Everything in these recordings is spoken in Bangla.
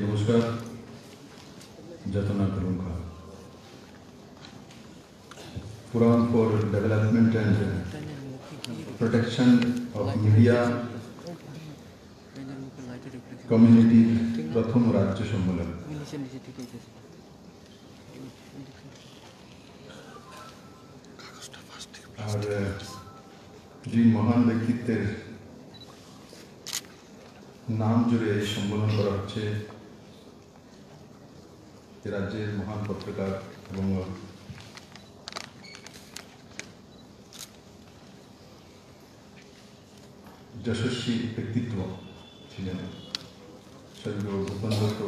নমস্কার। যতনা কলঙ্কা Forum for Development and Protection of Media Community প্রথম রাজ্য সম্মেলন। আর যে মহান ব্যক্তিত্বের নাম জুড়ে এই সম্মেলন করা হচ্ছে, রাজ্যের মহান পত্রকার এবং যশস্বী ব্যক্তিত্ব ছিলেন স্বর্গীয় ভূপেন দত্ত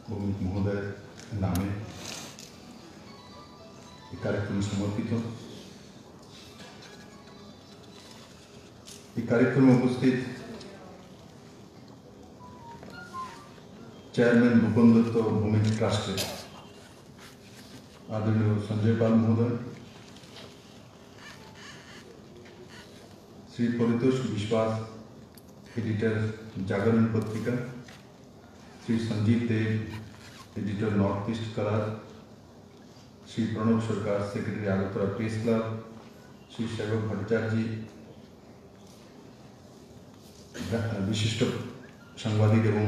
ভৌমিক মহোদয়ের নামে এই কার্যক্রম সমর্পিত। এই কার্যক্রমে উপস্থিত চেয়ারম্যান ভূপেন দত্ত ভৌমিক ট্রাস্টের আদরণীয় সঞ্জয় পাল মহোদয়, শ্রী পরিতোষ বিশ্বাস, এডিটর জাগরণ পত্রিকা, Shri Sanjib Deb, editor North East Colour, Shri Pranab Sarkar, secretary Agartala press club, Shri Sebak Bhattacharya, বিশিষ্ট সাংবাদিক এবং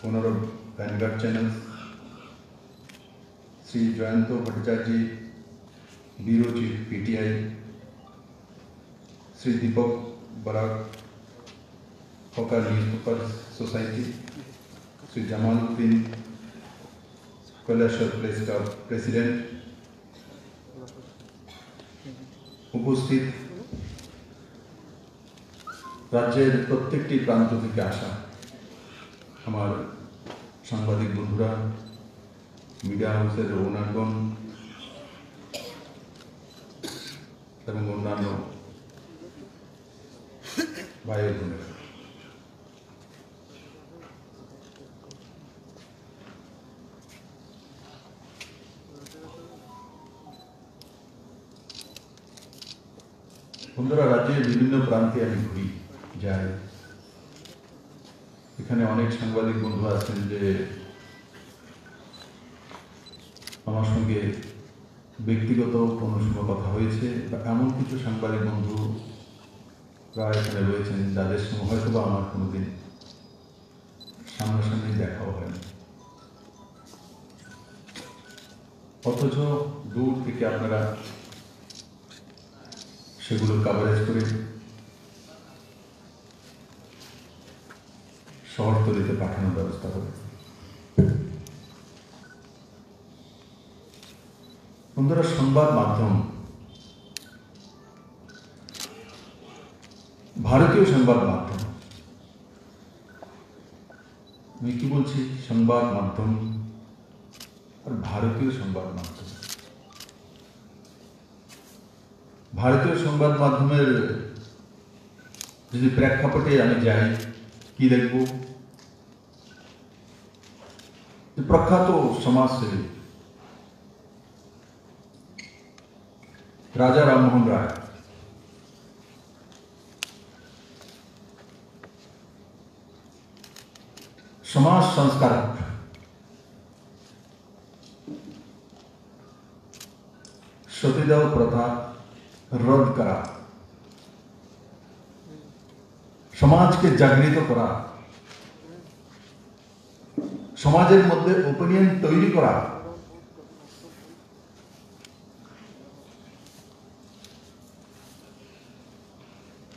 owner of Vanguard channel, Shri Jayanta Bhattacharya, bureau chief PTI, Shri Dipak Barak, hawker newspaper society, Shri Jamal Uddin, Kailashahar press club president, উপস্থিত রাজ্যের প্রত্যেকটি প্রান্ত থেকে আসা আমার সাংবাদিক বন্ধুরা, মিডিয়া হাউসের ওনারগণ এবং অন্যান্য ভাই বোনেরা, বন্ধুরা, রাজ্যের বিভিন্ন প্রান্তে আমি ঘুরি যাই। এখানে অনেক সাংবাদিক বন্ধু আছেন যে আমার সঙ্গে ব্যক্তিগত কোনো সময় কথা হয়েছে, বা এমন কিছু সাংবাদিক বন্ধু প্রায় এখানে রয়েছেন যাদের সঙ্গে হয়তো বা আমার কোনোদিন সামনাসামনি দেখাও হয়নি, অথচ দূর থেকে আপনারা সেগুলো কাভারেজ করে শহরতলিতে পাঠানোর ব্যবস্থা করে। বন্ধুরা, সংবাদ মাধ্যম, ভারতীয় সংবাদ মাধ্যম, আমি কি বলছি, সংবাদ মাধ্যম আর ভারতীয় সংবাদ মাধ্যম। ভারতীয় সংবাদ মাধ্যমের যদি প্রেক্ষাপটে আমি যাই, কি দেখব, প্রখ্যাত সমাজসেবী রাজা রামমোহন রায় সমাজ সংস্কারক, সতীদাহ প্রথা রোধ করা, সমাজকে জাগৃত করা, সমাজের মধ্যে ওপিনিয়ন তৈরি করা,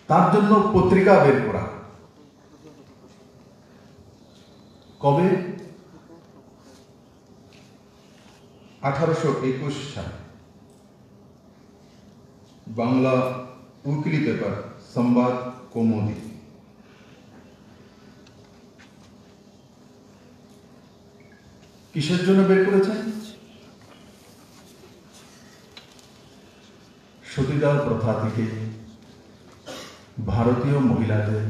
তার জন্য পত্রিকা বের করা। কবে? 1821 সালে বাংলা উইকলি পেপার সংবাদ কৌমুদি। কিসের জন্য বের করেছেন? সতীদাহ প্রথা থেকে ভারতীয় মহিলাদের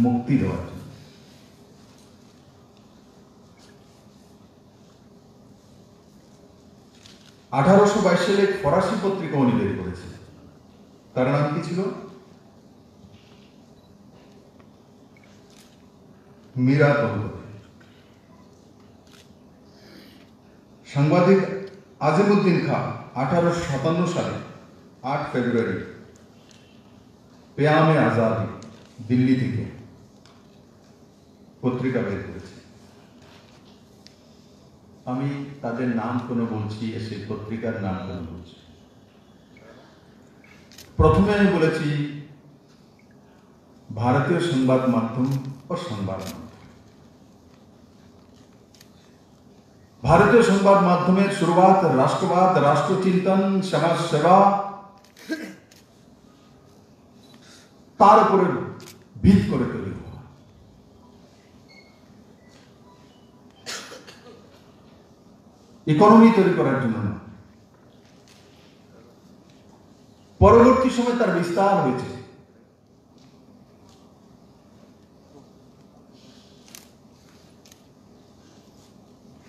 মুক্তি দেওয়ার জন্য। 1822 সালে ফরাসি পত্রিকা উনি বের করেছে, তার নাম কি ছিল? मीरा कपूर, সাংবাদিক আজিমউদ্দিন খান 1857 সালে 8 ফেব্রুয়ারি পেয়ামে আজাদি দিল্লি থেকে পত্রিকা বের করেছে। আমি তাদের নাম কোনো বলছি, সেই পত্রিকার নাম কোনো বলছি। প্রথমে আমি বলেছি भारतीय संबाद माध्यम और संबाद माध्यम। भारतीय संबाद माध्यमेर शुरुआत राष्ट्रवाद, राष्ट्रचिंतन, समाज सेवा तार उपरे ভিত করে তৈরি হওয়া। ইকোনমি তৈরি করার জন্য না। পরবর্তী সময় তার বিস্তার হয়েছে।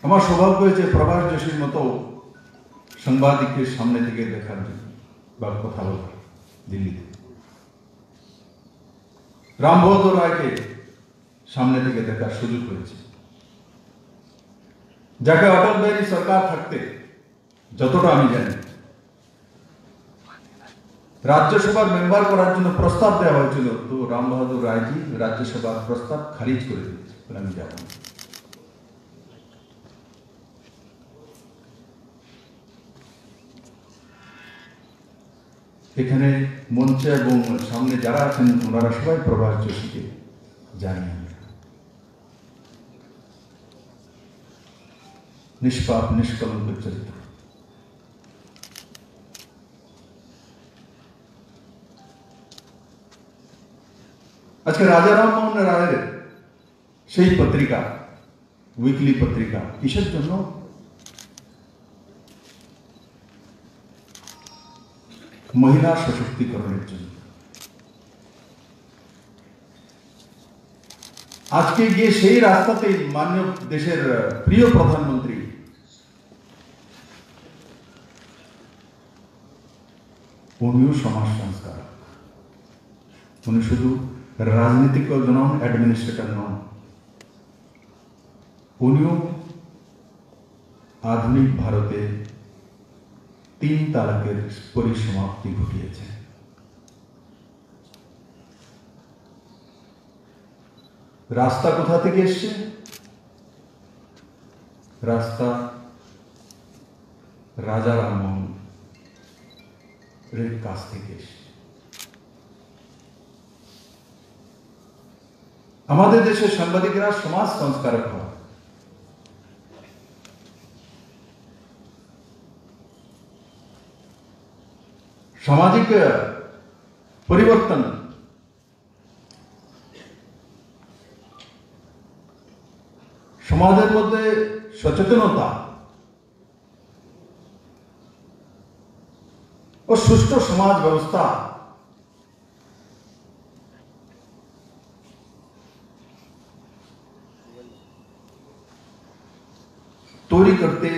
আমার সৌভাগ্য হয়েছে প্রভাস যোশীর মতো সাংবাদিককে সামনে থেকে দেখার জন্য বা কথা বলার দিল্লিতে, রামবহাদুর রায়কে সামনে থেকে দেখার সুযোগ হয়েছে, যাকে অটল বিহারী সরকার থাকতে যতটা আমি জানি রাজ্যসভার মেম্বার করার জন্য প্রস্তাব দেওয়া হয়েছিল, তো রামবহাদুর রায়জি রাজ্যসভার প্রস্তাব খারিজ করে দিয়েছে, আমি যাব না। এখানে মঞ্চে এবং সামনে যারা আছেন ওনারা সবাই প্রভাস যোশীকে জানি। নিষ্পাপ নিষ্কলঙ্ক চরিত্র। আজকে রাজা রামমোহন রায়ের সেই পত্রিকা, উইকলি পত্রিকা কিসের জন্য? মহিলা সশক্তিকরণের জন্য। আজকে গিয়ে সেই রাস্তাতে মাননীয় দেশের প্রিয় প্রধানমন্ত্রী উনিও সমাজ সংস্কার, উনি শুধু রাজনীতিক নন, অ্যাডমিনিস্ট্রেটর নন, উনিও আধুনিক ভারতে 3 তালাকের পরিসমাপ্তি ঘটিয়েছে। রাস্তা কোথা থেকে এসছে? রাস্তা রাজা রামমোহন এর কাছ থেকে এসছে। আমাদের দেশের সাংবাদিকরা সমাজ সংস্কারক হয়। সামাজিক পরিবর্তন সমাজের মধ্যে সচেতনতা ও সুষ্ঠু সমাজ ব্যবস্থা তৈরি করতে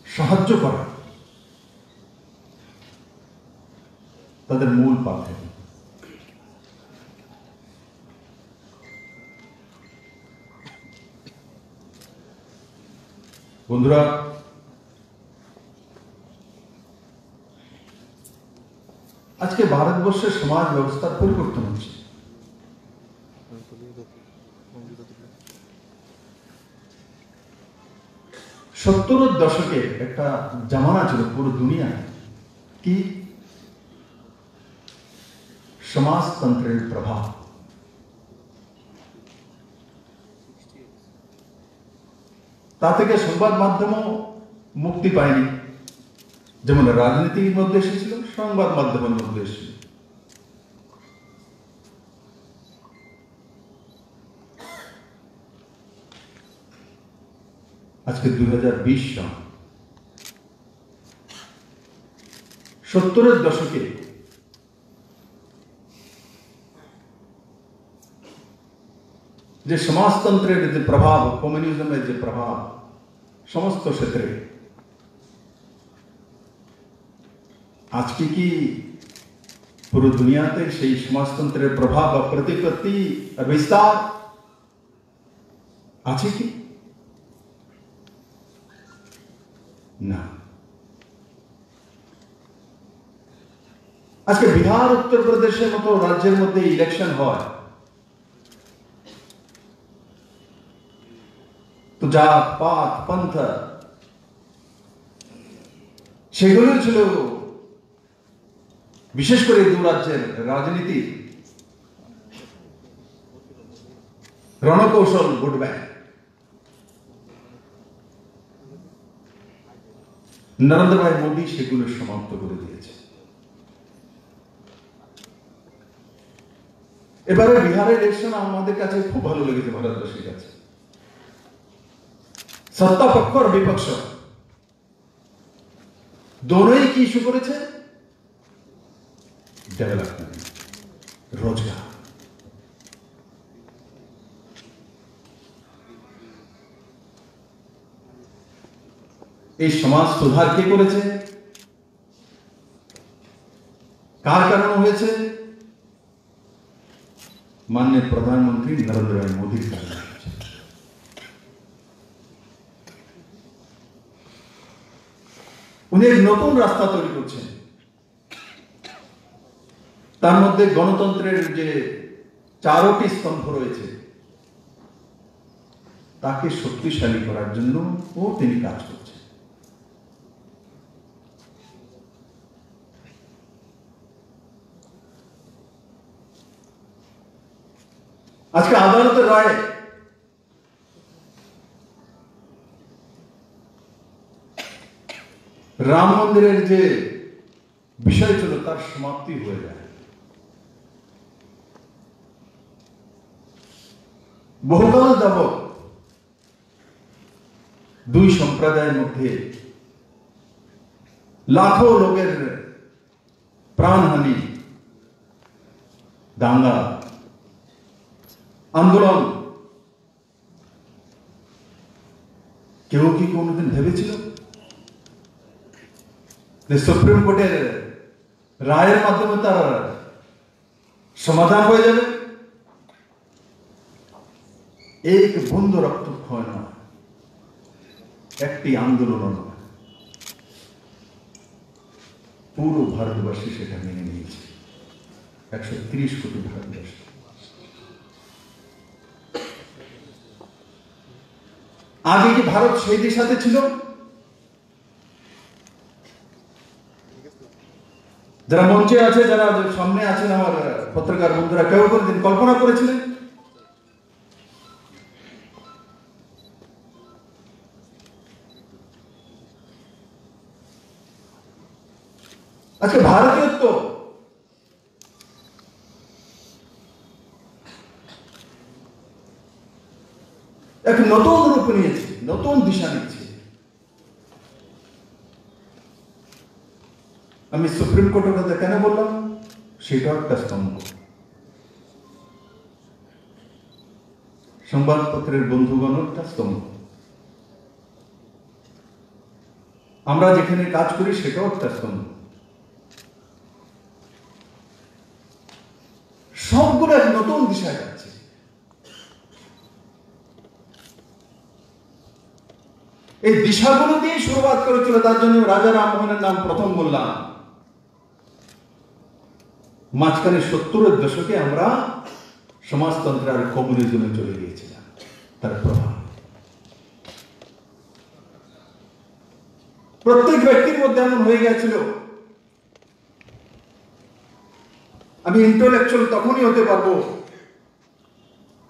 সাহায্য করা তাদের মূল পদ্ধতি। বন্ধুরা, আজকে ভারতবর্ষের সমাজ ব্যবস্থার পরিবর্তন হচ্ছে। সত্তরের দশকে একটা জামানা ছিল পুরো দুনিয়ায় কি সমাজতন্ত্রের প্রভাব। তা থেকে সংবাদ মাধ্যমও মুক্তি পায়নি, যেমন রাজনীতির মধ্যে এসেছিল, সংবাদ মাধ্যমের মধ্যে এসেছিল। আজকে 2020 সাল, 70-এর দশকে যে সমাজতন্ত্রের যে প্রভাব, কমিউনিজমের যে প্রভাব সমস্ত ক্ষেত্রে, আজকে কি পুরো দুনিয়াতে সেই সমাজতন্ত্রের প্রভাব বা প্রতিপত্তি আর বিস্তার আছে কি না। আজকে বিহার উত্তরপ্রদেশের মতো রাজ্যের মধ্যে ইলেকশন হয় তো জাত পাত পন্থ সেগুলো ছিল বিশেষ করে দু রাজ্যের রাজনীতি রণকৌশল ভোট ব্যাংক। নরেন্দ্র ভাই মোদী সেগুলো সমাপ্ত করে দিয়েছে। এবারে বিহারের ইলেকশন আমাদের কাছে খুব ভালো লেগেছে, ভারতবাসীর কাছে। সত্তা পক্ষ আর বিপক্ষ দোনোই কি ইস্যু করেছে? ডেভেলপমেন্ট, রোজগার। এই সমাজ সুধার কে করেছে? কার কারণে হয়েছে? মাননীয় প্রধানমন্ত্রী নরেন্দ্র ভাই মোদীর কারণে হয়েছে। উনি এক নতুন রাস্তা তৈরি করছেন, তার মধ্যে গণতন্ত্রের যে 4টি স্তম্ভ রয়েছে তাকে শক্তিশালী করার জন্য তিনি কাজ করছেন। আজকে আদালতের রায় রাম মন্দিরের যে বিষয় ছিল তার সমাপ্তি হয়ে যায়। বহুকাল যাবৎ দুই সম্প্রদায়ের মধ্যে লাখো লোকের প্রাণহানি, দাঙ্গা, আন্দোলন, কেউ কি কোনদিন ভেবেছিল যে সুপ্রিম কোর্টের রায়ের মাধ্যমে তার সমাধান হয়ে যাবে? এক বন্ধু রক্তক্ষয় নয়, একটি আন্দোলন নয়, পুরো ভারতবর্ষে সেটা মেনে নিয়েছে। 130 কোটি ভারতবর্ষ। আগে কি ভারত সেই দিশাতে ছিল? যারা মঞ্চে আছে, যারা সামনে আছেন, আমার পত্রকার বন্ধুরা, কেউ কোনদিন কল্পনা করেছিলেন? আজকে ভারতীয়ত্ব এক নতুন রূপ নিয়েছে, নতুন দিশা নিচ্ছে। আমি সুপ্রিম কোর্টের কথা কেন বললাম? সেটাও একটা স্তম্ভ। সংবাদপত্রের বন্ধুগণ একটা স্তম্ভ। আমরা যেখানে কাজ করি সেটাও একটা স্তম্ভ। সবগুলো এক নতুন দিশায় যাচ্ছে। এই দিশাগুলো দিয়ে শুরুয়াত করেছিল, তার জন্য রাজা রামমোহনের নাম প্রথম বললাম। মাঝখানে 70-এর দশকে আমরা সমাজতন্ত্র আর কমিউনিজমে চলে গিয়েছিলাম, তার প্রভাব প্রত্যেক ব্যক্তির মধ্যে এমন হয়ে গেছিল। আমি ইন্টেলেকচুয়াল তখনই হতে পারবো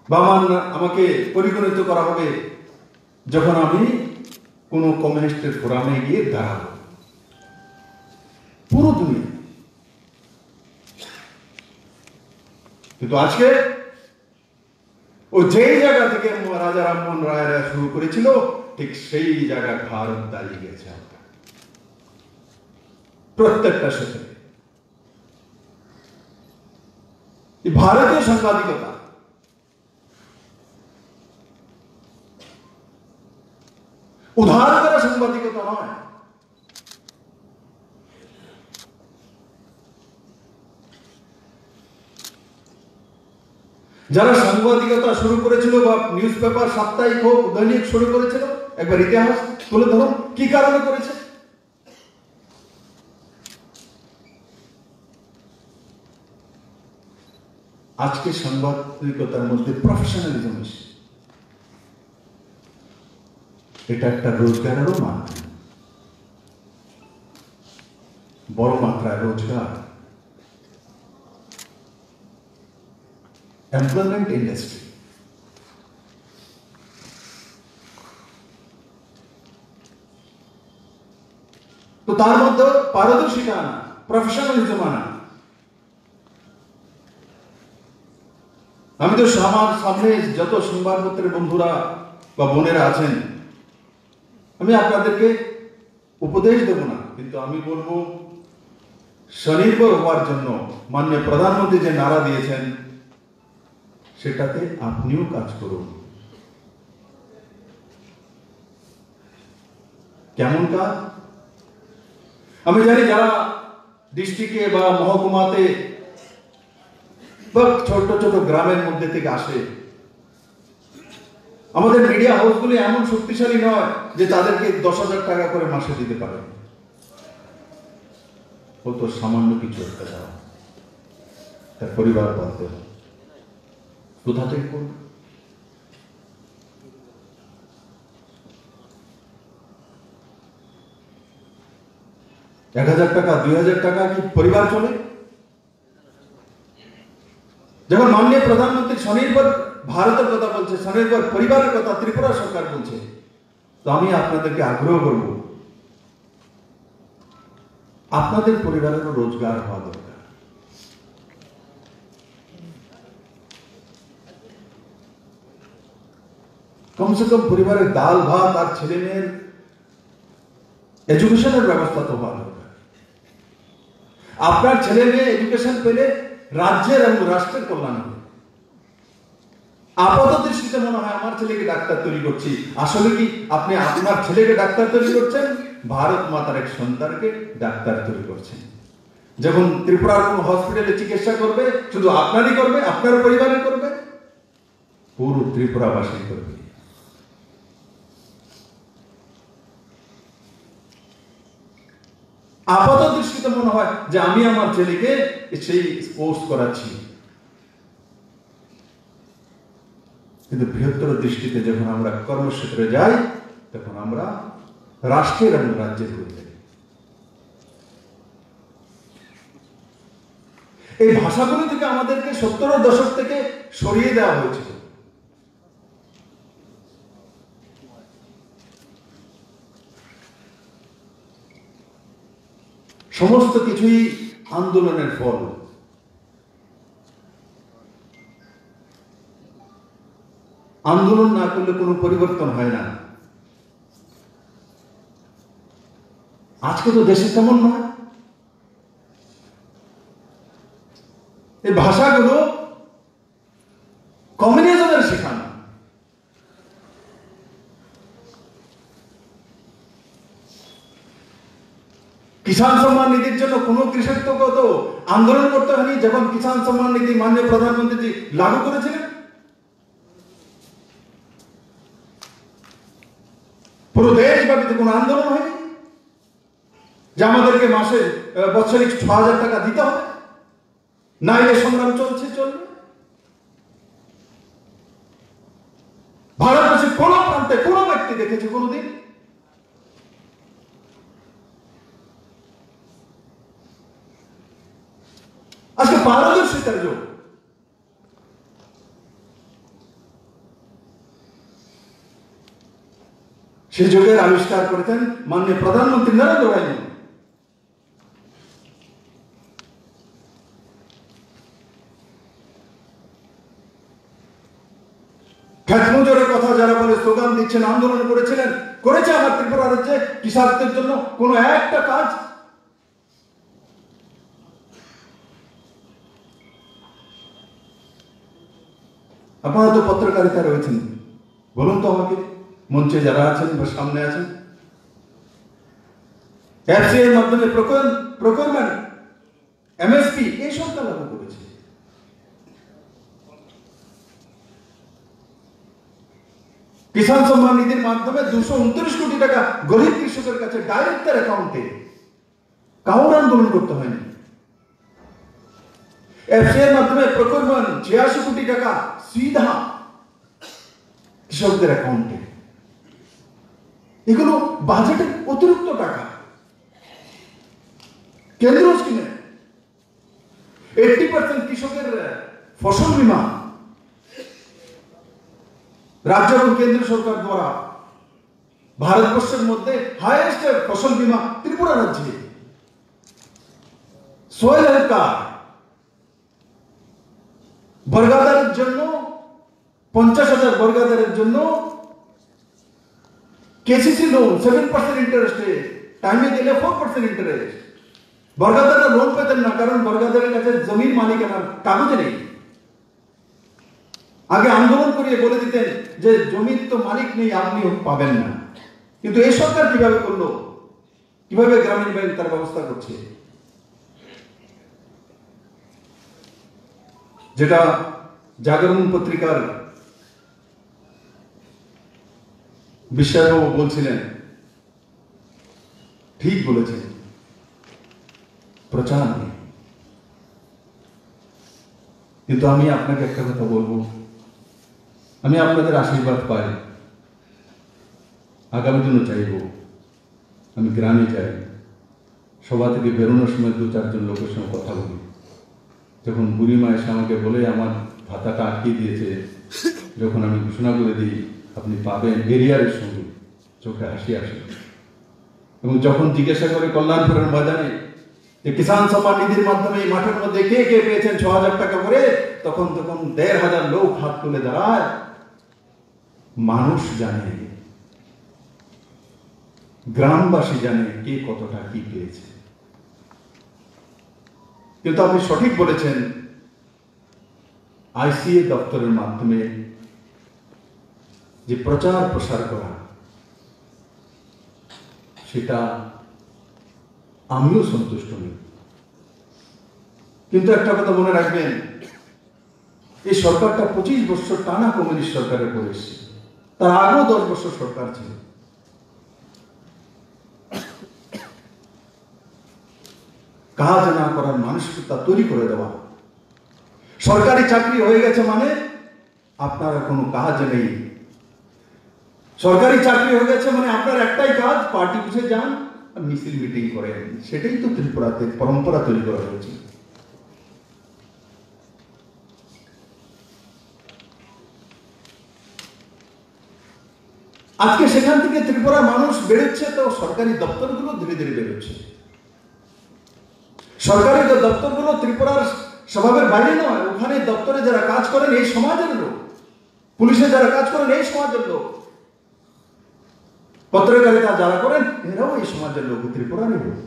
বা আমাকে পরিগণিত করা হবে যখন আমি কোন কমিউনিস্টের ফোরামে গিয়ে দাঁড়াবো। পুরো দুনিয়া। কিন্তু আজকে ও যেই জায়গা থেকে রাজা রামমোহন রায়রা শুরু করেছিল, ঠিক সেই জায়গায় ভারত দাঁড়িয়ে গেছে। প্রত্যেকটা সাথে ভারতীয় সাংবাদিকতা উদ্ধার করা সাংবাদিকতা নয়। যারা সাংবাদিকতা শুরু করেছিল বা নিউজ পেপার সাপ্তাহিক হোক দৈনিক শুরু করেছিল, একবার ইতিহাস তুলে ধরুন কি কারণে করেছে। আজকে সাংবাদিকতার মধ্যে প্রফেশনালিজম এসেছে, এটা একটা রোজগারেরও মাধ্যম, বড় মাত্রায় রোজগার, এমপ্লয়মেন্ট ইন্ডাস্ট্রি। তো তার মধ্যে পারদর্শিতা আনা, প্রফেশনালিজম আনা। আমি তো আমার সামনে যত সংবাদপত্রের বন্ধুরা বা বোনেরা আছেন, আমি আপনাদেরকে উপদেশ দেব না, কিন্তু আমি বলবো স্বনির্ভর হওয়ার জন্য মাননীয় প্রধানমন্ত্রী যে নারা দিয়েছেন সেটাতে আপনিও কাজ করুন। কেমন কাজ? আমি জানি যারা ডিস্ট্রিক্টে বা মহকুমাতে বা ছোট ছোট গ্রামের মধ্যে থেকে আসে, আমাদের মিডিয়া হাউসগুলি এমন শক্তিশালী নয় যে তাদেরকে 10,000 টাকা করে মাসে দিতে পারে। ও তো সামান্য কিছু একটা দেওয়া, তার পরিবার পালতে কোথা থেকে করবে? এক 1,000 টাকা 2,000 টাকা কি পরিবার চলে? যখন মাননীয় প্রধানমন্ত্রী স্বনির্ভর ভারতের কথা বলছে, স্বনির্ভর পরিবারের কথা ত্রিপুরা সরকার বলছে, তো আমি আপনাদেরকে আগ্রহ করব, আপনাদের পরিবারেরও রোজগার হওয়া দরকার। কমসে কম পরিবারের ডাল ভাত আর ছেলে মেয়ের এডুকেশনের ব্যবস্থা তো হওয়া দরকার। আপনার ছেলে মেয়ে এডুকেশন পেলে রাজ্যের এবং রাষ্ট্রের কল্যাণ হবে। আপাত দৃষ্টিতে মনে হয় আমার ছেলেকে ডাক্তার তৈরি করছি, আসলে কি আপনি আপনার ছেলেকে ডাক্তার তৈরি করছেন? ভারত মাতার এক সন্তানকে ডাক্তার তৈরি করছেন। যখন ত্রিপুরার কোন হসপিটালে চিকিৎসা করবে, শুধু আপনারই করবে, আপনার পরিবারের করবে, পুরো ত্রিপুরাবাসী করবে। আপাত দৃষ্টিতে মনে হয় যে আমি আমার ছেলেকে সেই কোর্স করাচ্ছি, কিন্তু বৃহত্তর দৃষ্টিতে যখন আমরা কর্মক্ষেত্রে যাই তখন আমরা রাষ্ট্রের এবং রাজ্যের হয়ে যাই। এই ভাষাগুলো থেকে আমাদেরকে 70-এর দশক থেকে সরিয়ে দেওয়া হয়েছিল। সমস্ত কিছুই আন্দোলনের ফল। আন্দোলন না করলে কোনো পরিবর্তন হয় না। আজকে তো দেশে তেমন নয়। এই ভাষাগুলো কমিউনিজমের শেখানো। কিষাণ সম্মান নীতির জন্য কোন কৃষককে তো আন্দোলন করতে হয়নি যখন কিষাণ সম্মান নীতি মাননীয় প্রধানমন্ত্রী লাগু করেছিলেন। পুরো দেশব্যাপী কোন আন্দোলন হয়নি যে আমাদেরকে মাসে বৎসরিক 6,000 টাকা দিতে হবে, না এর সংগ্রাম চলবে। ভারতবর্ষের কোন প্রান্তে কোন ব্যক্তি দেখেছে কোনদিন? আজকে পারদর্শিতার যুগ। সেই যুগের আবিষ্কার করেছেন মাননীয় প্রধানমন্ত্রী নরেন্দ্র ভাই মোদী। খেতমজুরের কথা যারা বলে স্লোগান দিচ্ছেন, আন্দোলন করেছিলেন, করেছে আমার ত্রিপুরা রাজ্যে কৃষকদের জন্য কোন একটা কাজ? আপনারা তো পত্রকারিতা রয়েছেন, বলুন তো আমাকে, মঞ্চে যারা আছেন বা সামনে আছেন, এফসি এর মাধ্যমে প্রকিউরমেন্ট, এমএসপি এইসব লাগু করেছে। কিষাণ সম্মান নিধির মাধ্যমে 229 কোটি টাকা গরিব কৃষকের কাছে ডাইরেক্ট তার অ্যাকাউন্টে, কাউর আন্দোলন করতে হয়নি। এফসি এর মাধ্যমে প্রকল্পন 86 কোটি টাকা সিধা কৃষকদের অ্যাকাউন্টে। এগুলো বাজেটের অতিরিক্ত টাকা কেন্দ্র স্কিমে। 80% কৃষকের ফসল বীমা রাজ্য এবং কেন্দ্র সরকার দ্বারা। ভারতবর্ষের মধ্যে হাইয়েস্ট ফসল বীমা ত্রিপুরা রাজ্যে। সোয়েল হেলথ কার্ড, বর্গাদারের জন্য 50,000 বর্গাদারের জন্য কেসিসি লোন 7% ইন্টারেস্টে, টাইমে দিলে 4% ইন্টারেস্ট। বর্গাদাররা লোন পেতেন না, কারণ বর্গাদারের কাছে জমির মালিকানার কাগজ নেই। আগে আন্দোলন করিয়ে বলে দিতেন যে জমির তো মালিক নেই, আপনি পাবেন না। কিন্তু এই সরকার কিভাবে করলো, কিভাবে গ্রামীণ ব্যাংক তার ব্যবস্থা করছে, যেটা জাগরণ পত্রিকার বিশ্বাসবাবু বলছিলেন, ঠিক বলেছেন, প্রচার নেই। কিন্তু আমি আপনাকে একটা কথা বলবো, আমি আপনাদের আশীর্বাদ পাই, আগামী দিনও চাইব। আমি গ্রামে যাই, সভা থেকে বেরোনোর সময় 2-4 জন লোকের সঙ্গে কথা বলি। যখন বুড়িমা এসে আমাকে বলে আমার ভাতাটা আটকিয়ে দিয়েছে, যখন আমি ঘোষণা করে দিই আপনি পাবেন এরিয়ারের সঙ্গে, চোখে হাসি আসে। এবং যখন জিজ্ঞাসা করে কল্যাণপুরের ময়দানে যে কিষাণ সম্মান নিধির মাধ্যমে এই মাঠের মধ্যে কে কে পেয়েছেন 6,000 টাকা করে, তখন 1,500 লোক হাত তুলে দাঁড়ায়। মানুষ জানে, গ্রামবাসী জানে কে কতটা কি পেয়েছে। কিন্তু আপনি সঠিক বলেছেন, আইসিএ দপ্তরের মাধ্যমে যে প্রচার প্রসার করা, সেটা আমিও সন্তুষ্ট নই। কিন্তু একটা কথা মনে রাখবেন, এই সরকারটা 25 বছর টানা কমিউনিস্ট সরকারের পরে এসেছে। তার আগেও 10 বছর সরকার ছিল। কাজ না করার মানসিকতা তৈরি করে দেওয়া। সরকারি চাকরি হয়ে গেছে মানে আপনার কোনো কাজ নেই। সরকারি চাকরি হয়ে গেছে মানে আপনার একটাই কাজ, পার্টি অফিসে যান, মিছিল মিটিং করেন। সেটাই তো ত্রিপুরাতে পরম্পরা তৈরি করা হয়েছে। আজকে সেখান থেকে ত্রিপুরা মানুষ বেরোচ্ছে, তো সরকারি দপ্তরগুলো ধীরে ধীরে বেরোচ্ছে। সরকারি দপ্তরগুলো ত্রিপুরার স্বভাবের বাইরে নয়। ওখানে দপ্তরে যারা কাজ করেন এই সমাজের লোক, পুলিশে যারা কাজ করেন এই সমাজের লোক, পত্রকারিতা যারা করেন এরাও এই সমাজের লোক, ত্রিপুরারই লোক।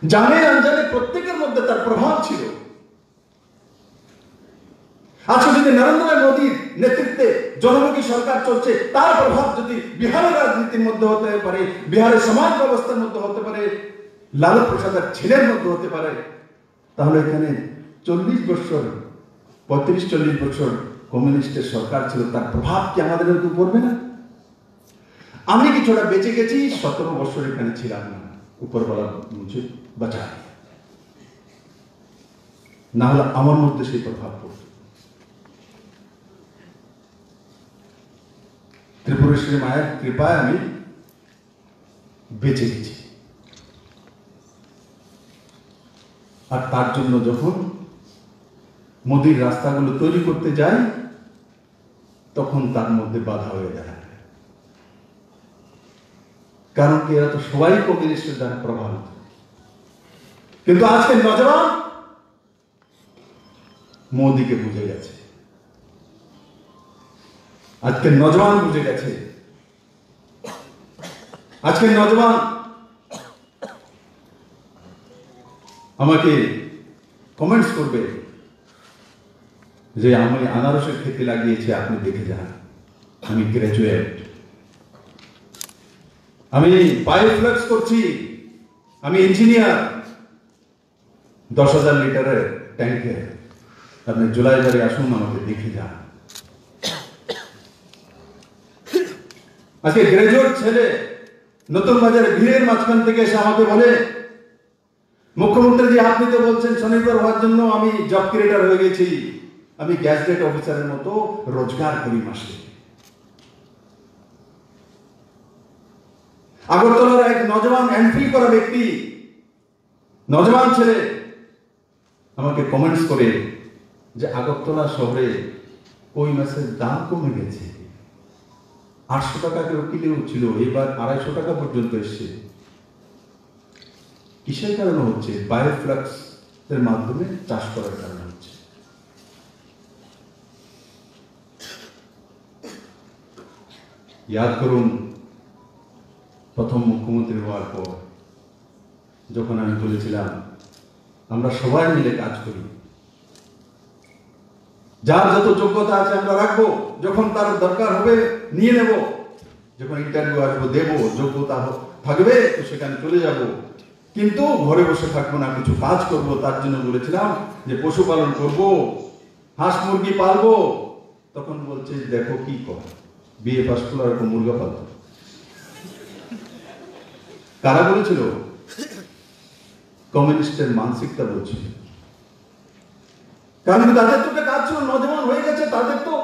জানে অনজানে প্রত্যেকের মধ্যে তার প্রভাব ছিল। আজকে যদি নরেন্দ্র মোদীর নেতৃত্বে জনমুখী সরকার চলছে, তার প্রভাব যদি বিহারের রাজনীতির মধ্যে হতে পারে, বিহারের সমাজ ব্যবস্থার মধ্যে হতে পারে, লালু প্রসাদের ছেলের মধ্যে হতে পারে, তাহলে এখানে 40 বছর 35-40 বছর কমিউনিস্টের সরকার ছিল, তার প্রভাব কি আমাদের উপর পড়বে না? আমি কিছুটা বেঁচে গেছি, 17 বছর এখানে ছিলাম না, উপরওয়ালা মুঝে বাঁচা, না হলে আমার মধ্যে সেই প্রভাব পড়ত। ত্রিপুরেশ্বরী মায়ের কৃপায় আমি বেঁচে গেছি। আর তার জন্য যখন মোদির রাস্তাগুলো তৈরি করতে যাই, তখন তার মধ্যে বাধা হয়ে দাঁড়ায়। কারণ কি, এরা তো সবাই কমিউনিস্টের দ্বারা প্রভাবিত। কিন্তু আজকে নজওয়ান মোদিকে বুঝে গেছে। আজকে নজওয়ান বুঝে গেছে। আজকে নজওয়ান আমাকে কমেন্টস করবে যে আমি আনারসের খেতে লাগিয়েছি, আপনি দেখে যান, আমি গ্রাজুয়েট, আমি বায়োফ্লাক্স করছি, আমি ইঞ্জিনিয়ার, 10,000 লিটারের ট্যাঙ্কে, আপনি জুলাই বারে আসুন, আমাকে দেখে যান। আজকে গ্রাজুয়েট ছেলে নতুন বাজারে ভিড়ের মাঝখান থেকে এসে আমাকে বলে, মুখ্যমন্ত্রী জি আপনি তো বলছেন স্বনির্ভর হওয়ার জন্য আমি জব ক্রিয়েটর হয়ে গেছি, আমি গ্যাজেট অফিসারের মতো রোজগার করি মাসে। আগরতলার এক নজওয়ান এমফিল করা ব্যক্তি, নজওয়ান ছেলে আমাকে কমেন্টস করে যে আগরতলা শহরে কই মাছের দাম কমে গেছে, 800 টাকা কিলো ছিল, এবার 250 টাকা পর্যন্ত এসছে। কিসের কারণে হচ্ছে? বায়োফ্লাক্স এর মাধ্যমে চাষ করার কারণে হচ্ছে। ইয়াদ করুন, প্রথম মুখ্যমন্ত্রী হওয়ার পর যখন আমি বলেছিলাম আমরা সবাই মিলে কাজ করি, যার যত যোগ্যতা আছে আমরা রাখবো, যখন তার দরকার হবে নিয়ে নেব, যখন ইন্টারভিউ আসবো দেব, যোগ্যতা থাকবে তো সেখানে চলে যাব, কিন্তু ঘরে বসে থাকবো না, কিছু কাজ করব। তার জন্য বলেছিলাম যে পশুপালন করব, হাঁস মুরগি পালবো। তখন বলছে দেখো কি কর, বিএ পাস করলো আর মুরগা পালতো। কারা বলেছিল? কমিউনিস্টের মানসিকতা বলছিল। কারণ তাদের তো কাজ ছিল, নজওয়ান হয়ে গেছে, তাদের তো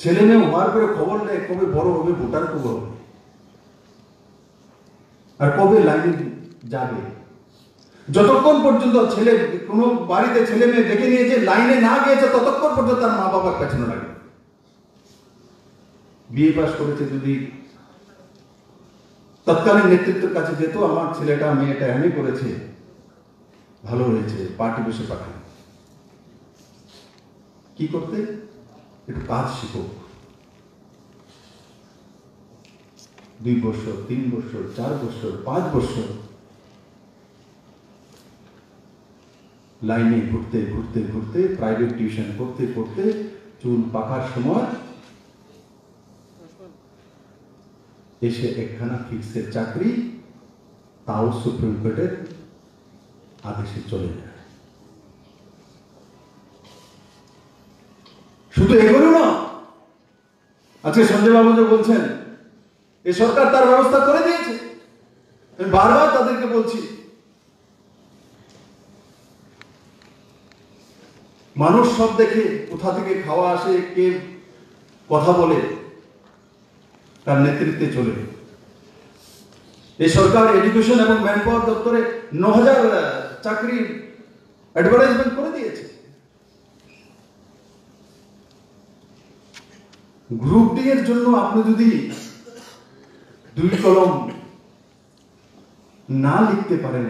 ছেলে মেয়ে হওয়ার পরে খবর নেই কবে বড় হবে, ভোটার কবে হবে আর কবে লাইনে যাবে। যতক্ষণ পর্যন্ত ছেলে কোনো বাড়িতে ছেলে মেয়ে দেখে নিয়ে যে লাইনে না গিয়েছে ততক্ষণ পর্যন্ত তার মা বাবার পেছনে লাগে। বিএ পাস করেছে যদি তৎকালীন নেতৃত্বের কাছে যেত, আমার ছেলেটা মেয়েটা এমএ করেছে, ভালো হয়েছে, পার্টি বসে পাঠান। কি করতে? একটু কাজ শিখো। 2 বছর, 3 বছর, 4 বছর, 5 বছর লাইনে ঘুরতে ঘুরতে ঘুরতে, প্রাইভেট টিউশন করতে করতে চুল পাকার সময় এসে একখানা ফিক্সের চাকরি, তাও সুপ্রিম কোর্টের আদেশে চলে যায়। শুধু এগুলো না, আজকে সঞ্জয় বাবু যে বলছেন এই সরকার তার ব্যবস্থা করে দিয়েছে, আমি বারবার তাদেরকে বলছি মানুষ সব দেখে কোথা থেকে খাওয়া আসে, কে কথা বলে, তার নেতৃত্বে চলে। এই সরকার এডুকেশন এবং ম্যান পাওয়ার দপ্তরে 9000 চাকরি অ্যাডভার্টাইজমেন্ট করে দিয়েছে। গ্রুপ ডি এর জন্য আপনি যদি 2 কলম না লিখতে পারেন,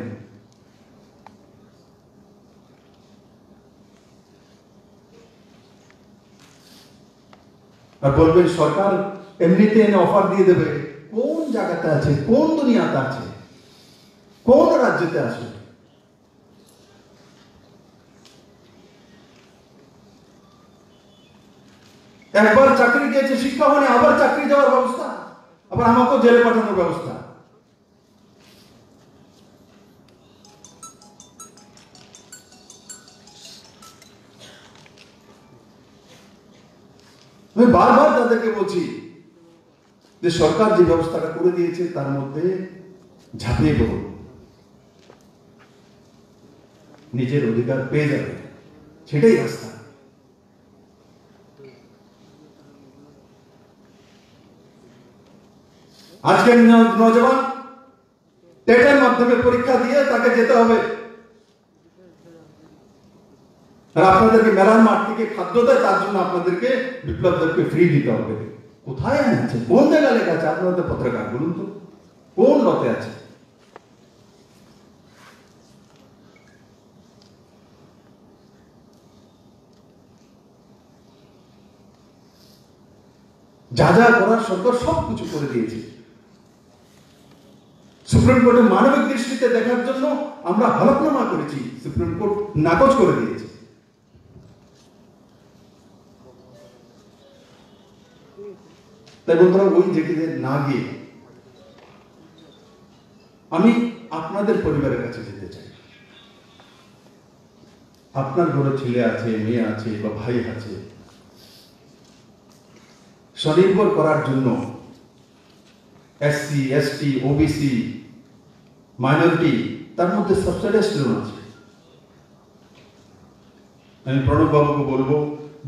আর বলবেন সরকার এমনিতে এনে অফার দিয়ে দেবে, কোন জায়গাতে আছে, কোন দুনিয়াতে আছে, কোন রাজ্যতে আছে? একবার চাকরি দিয়েছে শিক্ষা মানে আবার চাকরি দেওয়ার ব্যবস্থা, আবার আমাকেও জেলে পাঠানোর ব্যবস্থা। আমি বারবার তাদেরকে বলছি যে সরকার যে ব্যবস্থাটা করে দিয়েছে তার মধ্যে ঝাঁপিয়ে পড়ুন, নিজের অধিকার পেয়ে যাবে, সেটাই রাস্তা। আজকের নজওয়ান টেটের মাধ্যমে পরীক্ষা দিয়ে তাকে যেতে হবে, আর আপনাদেরকে মেলার মাঠ থেকে খাদ্য দেয়, তার জন্য আপনাদেরকে বিপ্লবদেরকে ফ্রি দিতে হবে। কোথায় আছে, কোন জায়গায় লেখা আছে? আপনাদের পত্রিকা বলুন তো, কোন লতে আছে? যা যা করার সরকার সবকিছু করে দিয়েছে। সুপ্রিম কোর্টে মানবিক দৃষ্টিতে দেখার জন্য আমরা হলফনামা করেছি, সুপ্রিম কোর্ট নাকচ করে দিয়েছে। তাই বন্ধুরা, ওই যেটিতে না গিয়ে আমি আপনাদের পরিবারের কাছে যেতে চাই। আপনার ঘরে ছেলে আছে, মেয়ে আছে বা ভাই আছে, স্বনির্ভর করার জন্য এসসি, এসটি, ওবিসি, মাইনরিটি, তার মধ্যে সাবসাইডাইজড লোন আছে। আমি প্রণব বাবুকে বলবো,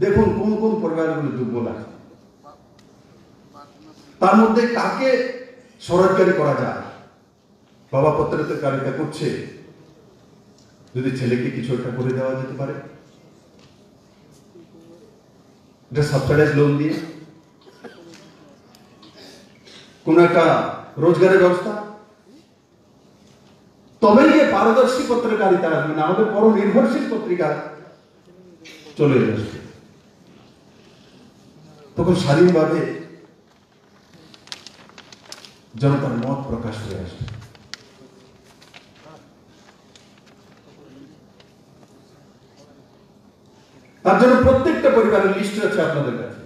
দেখুন কোন কোন পরিবারগুলো দুর্বল আছে, তার মধ্যে কাকে স্বরাজগারী করা যায়। বাবা পত্রিকারিতা করছে, যদি ছেলেকে কিছু একটা করে দেওয়া যেতে পারে, এটা সাবসাইডাইজ লোন দিয়ে কোন একটা রোজগারের ব্যবস্থা, তবেই গিয়ে পারদর্শী পত্রিকারিতা আসবে, না হলে বড় নির্ভরশীল পত্রিকা চলে আসবে। তখন স্বাধীনভাবে জনতার মত প্রকাশ হয়ে আসবে। তার জন্য প্রত্যেকটা পরিবারের লিস্ট আছে আপনাদের কাছে।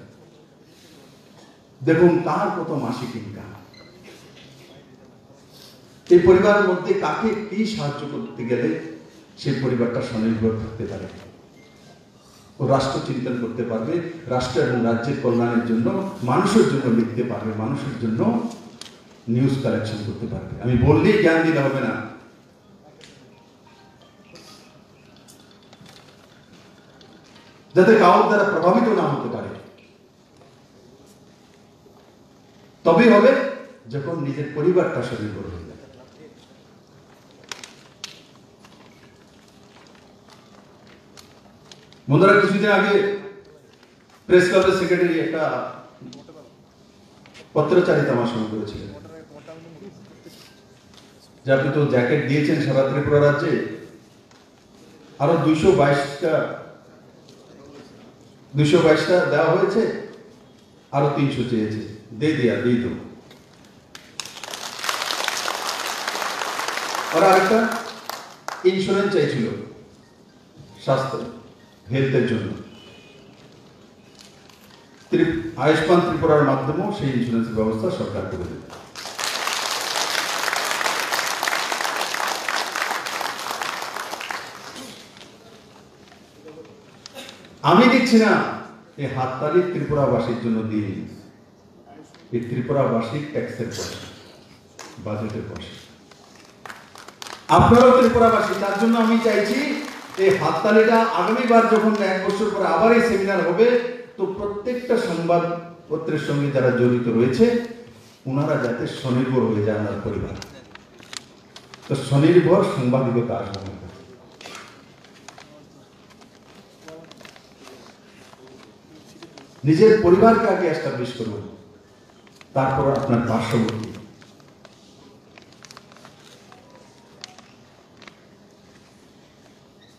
দেখুন কার কত মাসিক ইনকাম, এই পরিবারের মধ্যে কাকে কি সাহায্য করতে গেলে সেই পরিবারটা স্বনির্ভর থাকতে পারে, ও রাষ্ট্র চিন্তন করতে পারবে, রাষ্ট্র এবং রাজ্যের কল্যাণের জন্য, মানুষের জন্য লিখতে পারবে, মানুষের জন্য নিউজ কালেকশন করতে পারবে। আমি বললেই জ্ঞান দিতে হবে না, যাতে কারোর দ্বারা প্রভাবিত না হতে পারে। তবেই হবে যখন নিজের পরিবারটা স্বনির্ভর হয়ে যাবে। বন্ধুরা, কিছুদিন আগে প্রেস ক্লাবের সেক্রেটারি একটা পত্রচারিতা আমার সঙ্গে করেছিলেন, যে আপনি তো জ্যাকেট দিয়েছেন সারা ত্রিপুরা রাজ্যে, আরো 222টা দেওয়া হয়েছে, আরো 300 চেয়েছে, দিয়ে দেবো। ওরা আরেকটা ইন্স্যুরেন্স চাইছিল স্বাস্থ্য হেলথের জন্য, আয়ুষ্মান ত্রিপুরার মাধ্যমেও সেই ইন্স্যুরেন্সের ব্যবস্থা সরকার করে দেবে। আমি দিচ্ছি না, এই হাততালি ত্রিপুরাবাসীর জন্য দিয়ে, এই ত্রিপুরাবাসীর ট্যাক্সের পয়সা, বাজেটের পয়সা, আপনারাও ত্রিপুরাবাসী। তার জন্য আমি চাইছি এই হাততালিটা আগামীবার যখন 1 বছর পরে আবার এই সেমিনার হবে, তো প্রত্যেকটা সংবাদপত্রের সঙ্গে যারা জড়িত রয়েছে ওনারা যাতে স্বনির্ভর হয়ে যায় আমার পরিবার। তো স্বনির্ভর সাংবাদিকতা আসবে। নিজের পরিবারকে আগে এস্টাবলিশ করুন, তারপর আপনার পার্শ্ববর্তী।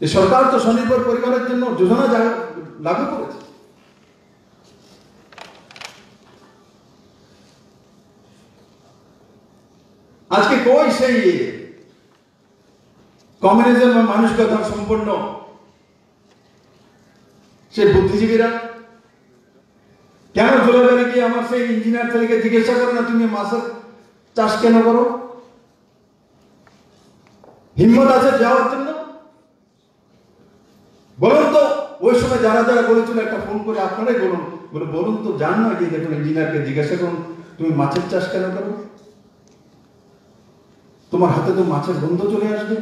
সরকার তো স্বনির্ভর পরিবারের জন্য যোজনা লাগু করেছে। আজকে কই সেই কমিউনিজম বা মানসিকতা সম্পন্ন সেই বুদ্ধিজীবীরা? কেন জোলাবাড়ি গিয়ে আমার সেই ইঞ্জিনিয়ার ছেলেকে জিজ্ঞাসা করো না তুমি মাছের চাষ কেন করো? হিম্মত আছে যাওয়ার জন্য? বলুন তো, ওই সময় যারা যারা বলেছিল একটা ফোন করে আপনারাই বলুন তো, জান না গিয়ে দেখুন ইঞ্জিনিয়ারকে জিজ্ঞাসা করুন তুমি মাছের চাষ কেন করো? তোমার হাতে তো মাছের গন্ধ চলে আসবে।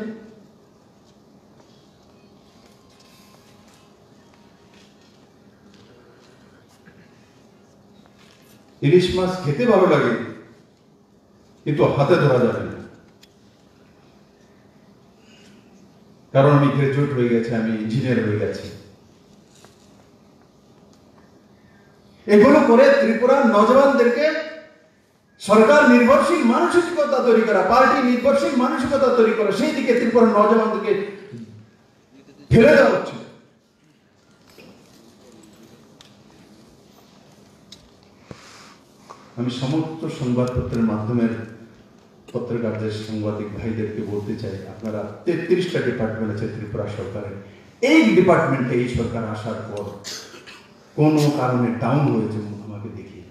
ইলিশ মাছ খেতে ভালো লাগে, কিন্তু হাতে ধরা যাবে না, কারণ আমি গ্রাজুয়েট হয়ে গেছে, আমি ইঞ্জিনিয়ার হয়ে গেছি। এগুলো করে ত্রিপুরার নজওয়ানদেরকে সরকার নির্ভরশীল মানসিকতা তৈরি করা, পার্টি নির্ভরশীল মানসিকতা তৈরি করা, সেই দিকে ত্রিপুরার নজওয়ানদেরকে ফেলে দেওয়া হচ্ছে। আমি সমস্ত সংবাদপত্রের মাধ্যমের পত্রকারদের, সাংবাদিক ভাইদেরকে বলতে চাই, আপনারা 33টা ডিপার্টমেন্ট আছে ত্রিপুরা সরকারের, এই ডিপার্টমেন্টে এই সরকার আসার পর কোন কারণে ডাউন হয়েছে আমাকে দেখিয়ে।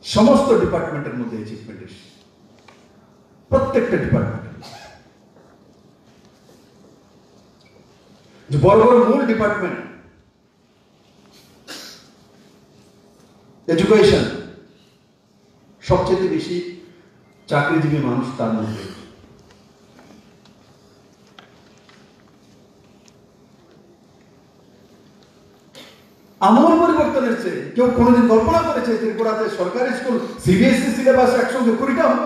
সমস্ত ডিপার্টমেন্টের মধ্যে অ্যাচিভমেন্ট এসেছে, প্রত্যেকটা ডিপার্টমেন্ট। যে বড় বড় মূল ডিপার্টমেন্ট, এডুকেশন, সবচেয়ে বেশি চাকরিজীবী মানুষ তার মধ্যে। আমূল পরিবর্তন এসেছে। কেউ কোনোদিন কল্পনা করেছে ত্রিপুরাতে সরকারি স্কুল সিবিএসই সিলেবাস একসঙ্গে 20টা হবে?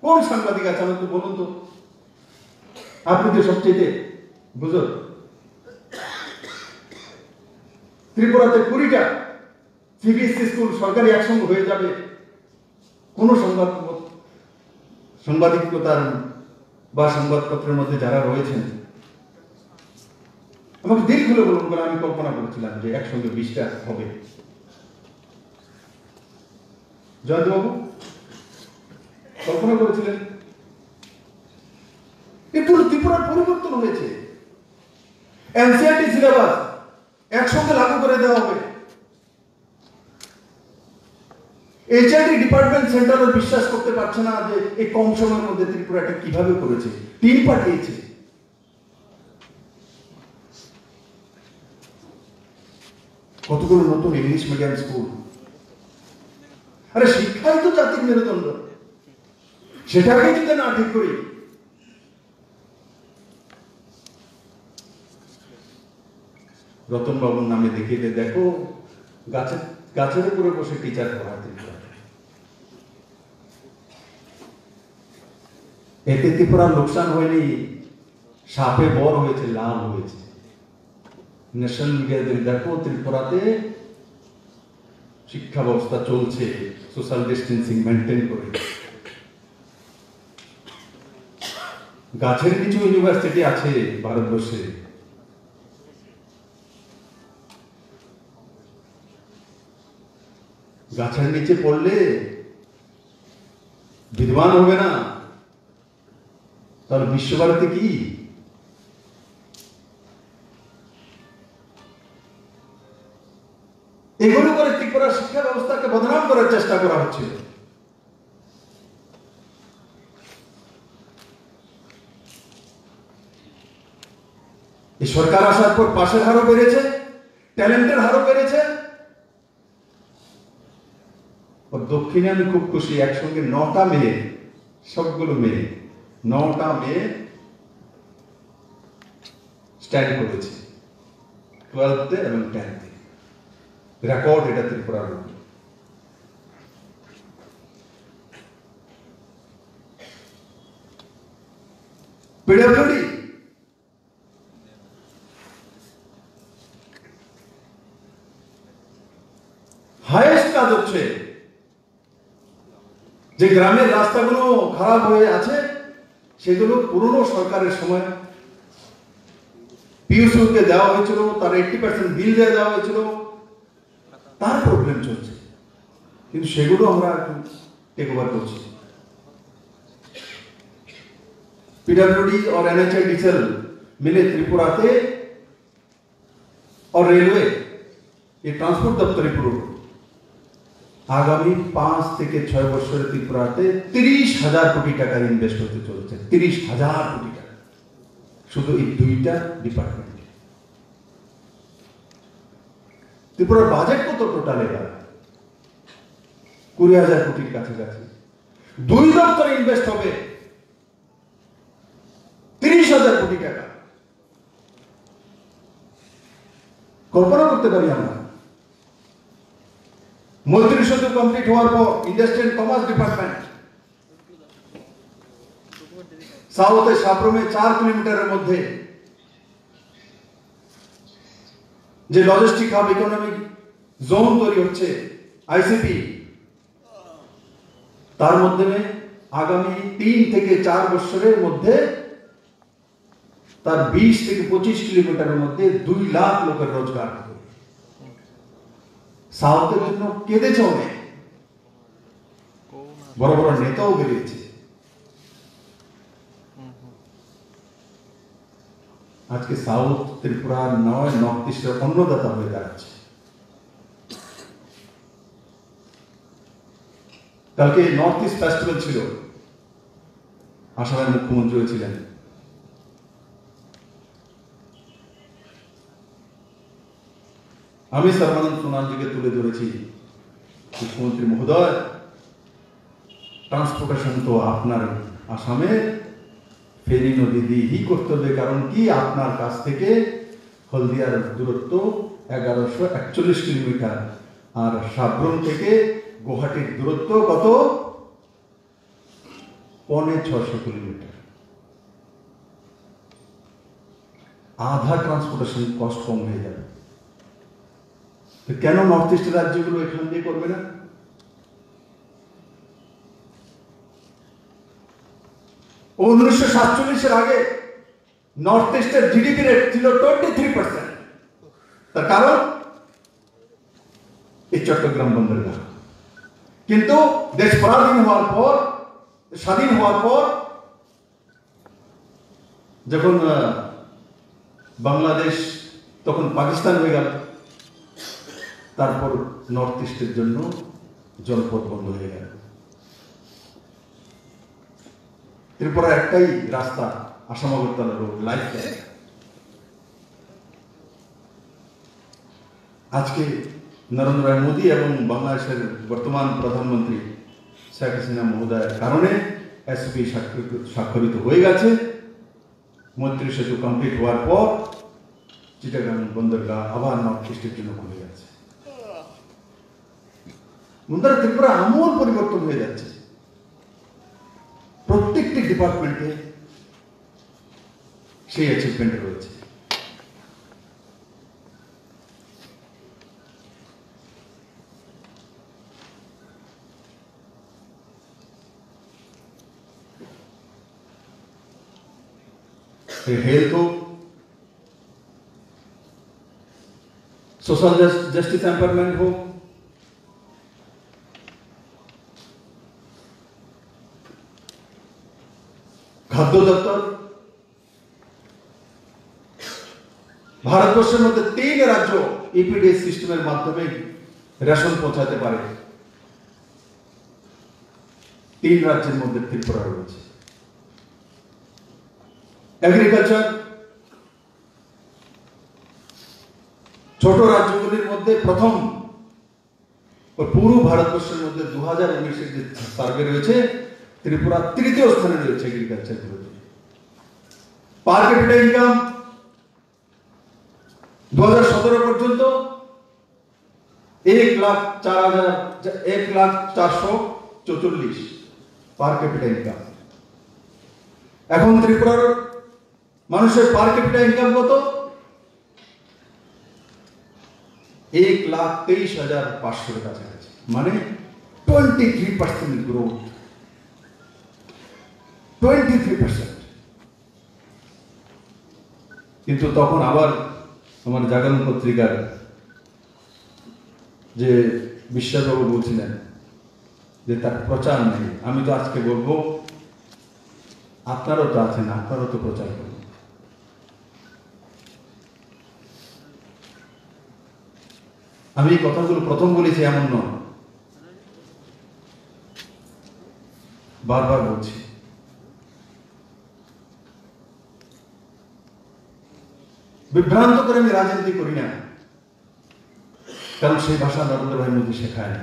কোন সাংবাদিক আছে আমাকে বলুন তো, আপনি তো সবচেয়ে বুঝুন। ত্রিপুরাতে 20টা সিবিএসই স্কুল সরকারি একসঙ্গে হয়ে যাবে? কোন সাংবাদিকতার বা সংবাদপত্রের মধ্যে যারা রয়েছেন আমাকে দিল খুলে বলুন বলে আমি কল্পনা করেছিলাম যে একসঙ্গে 20টা হবে। জয়ন্তবাবু কল্পনা করেছিলেন? পুরো ত্রিপুরার পরিবর্তন হয়েছে। এনসিইআরটি সিলেবাস একসঙ্গে লাগু করে দেওয়া হবে। এইচআরডি ডিপার্টমেন্ট সেন্ট্রালও বিশ্বাস করতে পারছে না যে এই কম সময়ের মধ্যে ত্রিপুরাটা কিভাবে করেছে। টিম পাঠিয়েছে। কতগুলো নতুন ইংলিশ মিডিয়াম স্কুল। আরে শিক্ষাই তো জাতির মেরুদণ্ড, সেটাকে যদি না ঠিক করি, রতন বাবুর নামে দেখিয়ে দেখো গাছের উপরে বসে টিচার পড়াতে, এতে ত্রিপুরার লোকসান হয়নি, সাপে বর হয়েছে, লাভ হয়েছে। ন্যাশনাল মিডিয়াতে দেখো ত্রিপুরাতে শিক্ষা ব্যবস্থা চলছে সোশ্যাল ডিস্টেন্সিং মেনটেন করে। গাছের কিছু ইউনিভার্সিটি আছে ভারতবর্ষে, গাছের নিচে পড়লে বিদ্বান হবে না, তাহলে বিশ্বভারতী কি? এগুলো করে ত্রিপুরার শিক্ষা ব্যবস্থাকে বদনাম করার চেষ্টা করা হচ্ছে। এই সরকার আসার পর পাশের হারও বেড়েছে, ট্যালেন্টের হারও বেড়েছে। দক্ষিণে আমি খুব খুশি, একসঙ্গে 9টা মেয়ে, সবগুলো মেয়ে, 9টা মেয়ে স্ট্যান্ড করেছে 12th এবং 10th। রেকর্ড এটা ত্রিপুরার। পিডব্লিউডি হাইয়েস্ট কাজ হচ্ছে। যে গ্রামের রাস্তাগুলো খারাপ হয়ে আছে সেগুলো পুরনো সরকারের সময় পিউসিকে দেওয়া হয়েছিল, তার 80% বিল দিয়ে দেওয়া হয়েছিল, তার প্রবলেম চলছে, কিন্তু সেগুলো আমরা একটু টেক ওভার করছি। पीडब्ल्यूडी और एनएचआईडीसीएल मिले त्रिपुराते और रेलवे ये ट्रांसपोर्ट दफ्तर पुरो आगामी 5 থেকে 6 বছরে ত্রিপুরাতে 30,000 কোটি টাকা ইনভেস্ট হতে চলেছে। 30,000 কোটি টাকা শুধু এই দুইটা ডিপার্টমেন্টে। ত্রিপুরার বাজেট কত টোটাল এবার? 20,000 কোটির কাছাকাছি। দুই দপ্তরে ইনভেস্ট হবে 30,000 কোটি টাকা। কল্পনা করতে পারি আমরা? মৈত্রী সেতু কমপ্লিট হওয়ার পর ইন্ডাস্ট্রি এন্ড কমার্স ডিপার্টমেন্ট সাউথে সাপ্রমে 4 কিলোমিটারের মধ্যে যে লজিস্টিক হাব ইকোনমিক জোন তৈরি হচ্ছে আইসিপি, তার মাধ্যমে আগামী 3 থেকে 4 বছরের মধ্যে তার 20 থেকে 25 কিলোমিটারের মধ্যে 2 লাখ লোকের রোজগার হবে। সাউথের জন্য কেঁদেছে অনেক, বড় বড় নেতাও বেরিয়েছে। আজকে সাউথ ত্রিপুরার নয়, নর্থ ইস্টের অন্নদাতা হয়ে দাঁড়াচ্ছে। কালকে নর্থ ইস্ট ফেস্টিভ্যাল ছিল, আসামের মুখ্যমন্ত্রী ছিলেন। আমি সর্বানন্দ সোনালজিকে তুলে ধরেছি মুখ্যমন্ত্রী মহোদয়, ট্রান্সপোর্টেশন তো আপনার আসামে ফেরি নদী দিয়েই করতে হবে, কারণ কি আপনার কাছ থেকে হলদিয়ার দূরত্ব 1141 কিলোমিটার, আর সাব্রুম থেকে গুয়াহাটির দূরত্ব কত? 650 কিলোমিটার। আধা ট্রান্সপোর্টেশন কস্ট কম হয়ে যাবে। তো কেন নর্থ ইস্টের রাজ্যগুলো এখান দিয়ে করবে না? 1947 আগে নর্থ ইস্টের জিডিপি রেট ছিল 23%। তার কারণ এই চট্টগ্রাম বন্দরগাহ। কিন্তু দেশ স্বাধীন হওয়ার পর যখন বাংলাদেশ তখন পাকিস্তান হয়ে গেল, তারপর নর্থ ইস্টের জন্য জলপথ বন্ধ হয়ে গেল। এরপর একটাই রাস্তা, Assam Agartala road, life line. আজকে নরেন্দ্র ভাই মোদী এবং বাংলাদেশের বর্তমান প্রধানমন্ত্রী শেখ হাসিনা মহোদয়ের কারণে এসপি স্বাক্ষরিত হয়ে গেছে। মৈত্রী সেতু কমপ্লিট হওয়ার পর চিটাগাং বন্দরগাহ আবার নর্থ ইস্টের জন্য খুলে গেছে। বন্ধুরা, ত্রিপুরা আমূল পরিবর্তন হয়ে যাচ্ছে। প্রত্যেকটি ডিপার্টমেন্টে সেই অ্যাচিভমেন্ট রয়েছে। हेल्थ हो, सोशल जस्टिस एम्पावरमेंट हो, खाद्य दफ्तर, ভারতবর্ষের মধ্যে 3 রাজ্য ইপিডিএস সিস্টেমের মাধ্যমে রেশন পৌঁছাতে পারে। 3 রাজ্যের মধ্যে ত্রিপুরা রয়েছে। এগ্রিকালচার ছোট রাজ্যগুলির মধ্যে প্রথম, পুরো ভারতবর্ষের মধ্যে 2019-এর যে সার্ভে রয়েছে, ত্রিপুরা 3য় স্থানে রয়েছে এগ্রিকালচার গুলোতে। পার ক্যাপিটা ইনকাম 2017 পর্যন্ত 1,04,444 পার ক্যাপিটা ইনকাম। এখন ত্রিপুরার মানুষের পার ক্যাপিটা ইনকাম কত? 1,23,500 কাছাকাছি, মানে 23% গ্রোথ। 23%। কিন্তু তখন আবার আমার জাগরণ পত্রিকার যে বিশ্বাসবাবু বলছিলেন যে তার প্রচার নেই। আমি তো আজকে বলবো, আপনারও তো আছেন, আপনারও তো প্রচার করুন। আমি এই কথাগুলো প্রথম বলেছি এমন নয়, বারবার বলছি। বিভ্রান্ত করে আমি রাজনীতি করি না, কারণ সেই ভাষা নরেন্দ্র ভাই মোদী শেখায় না।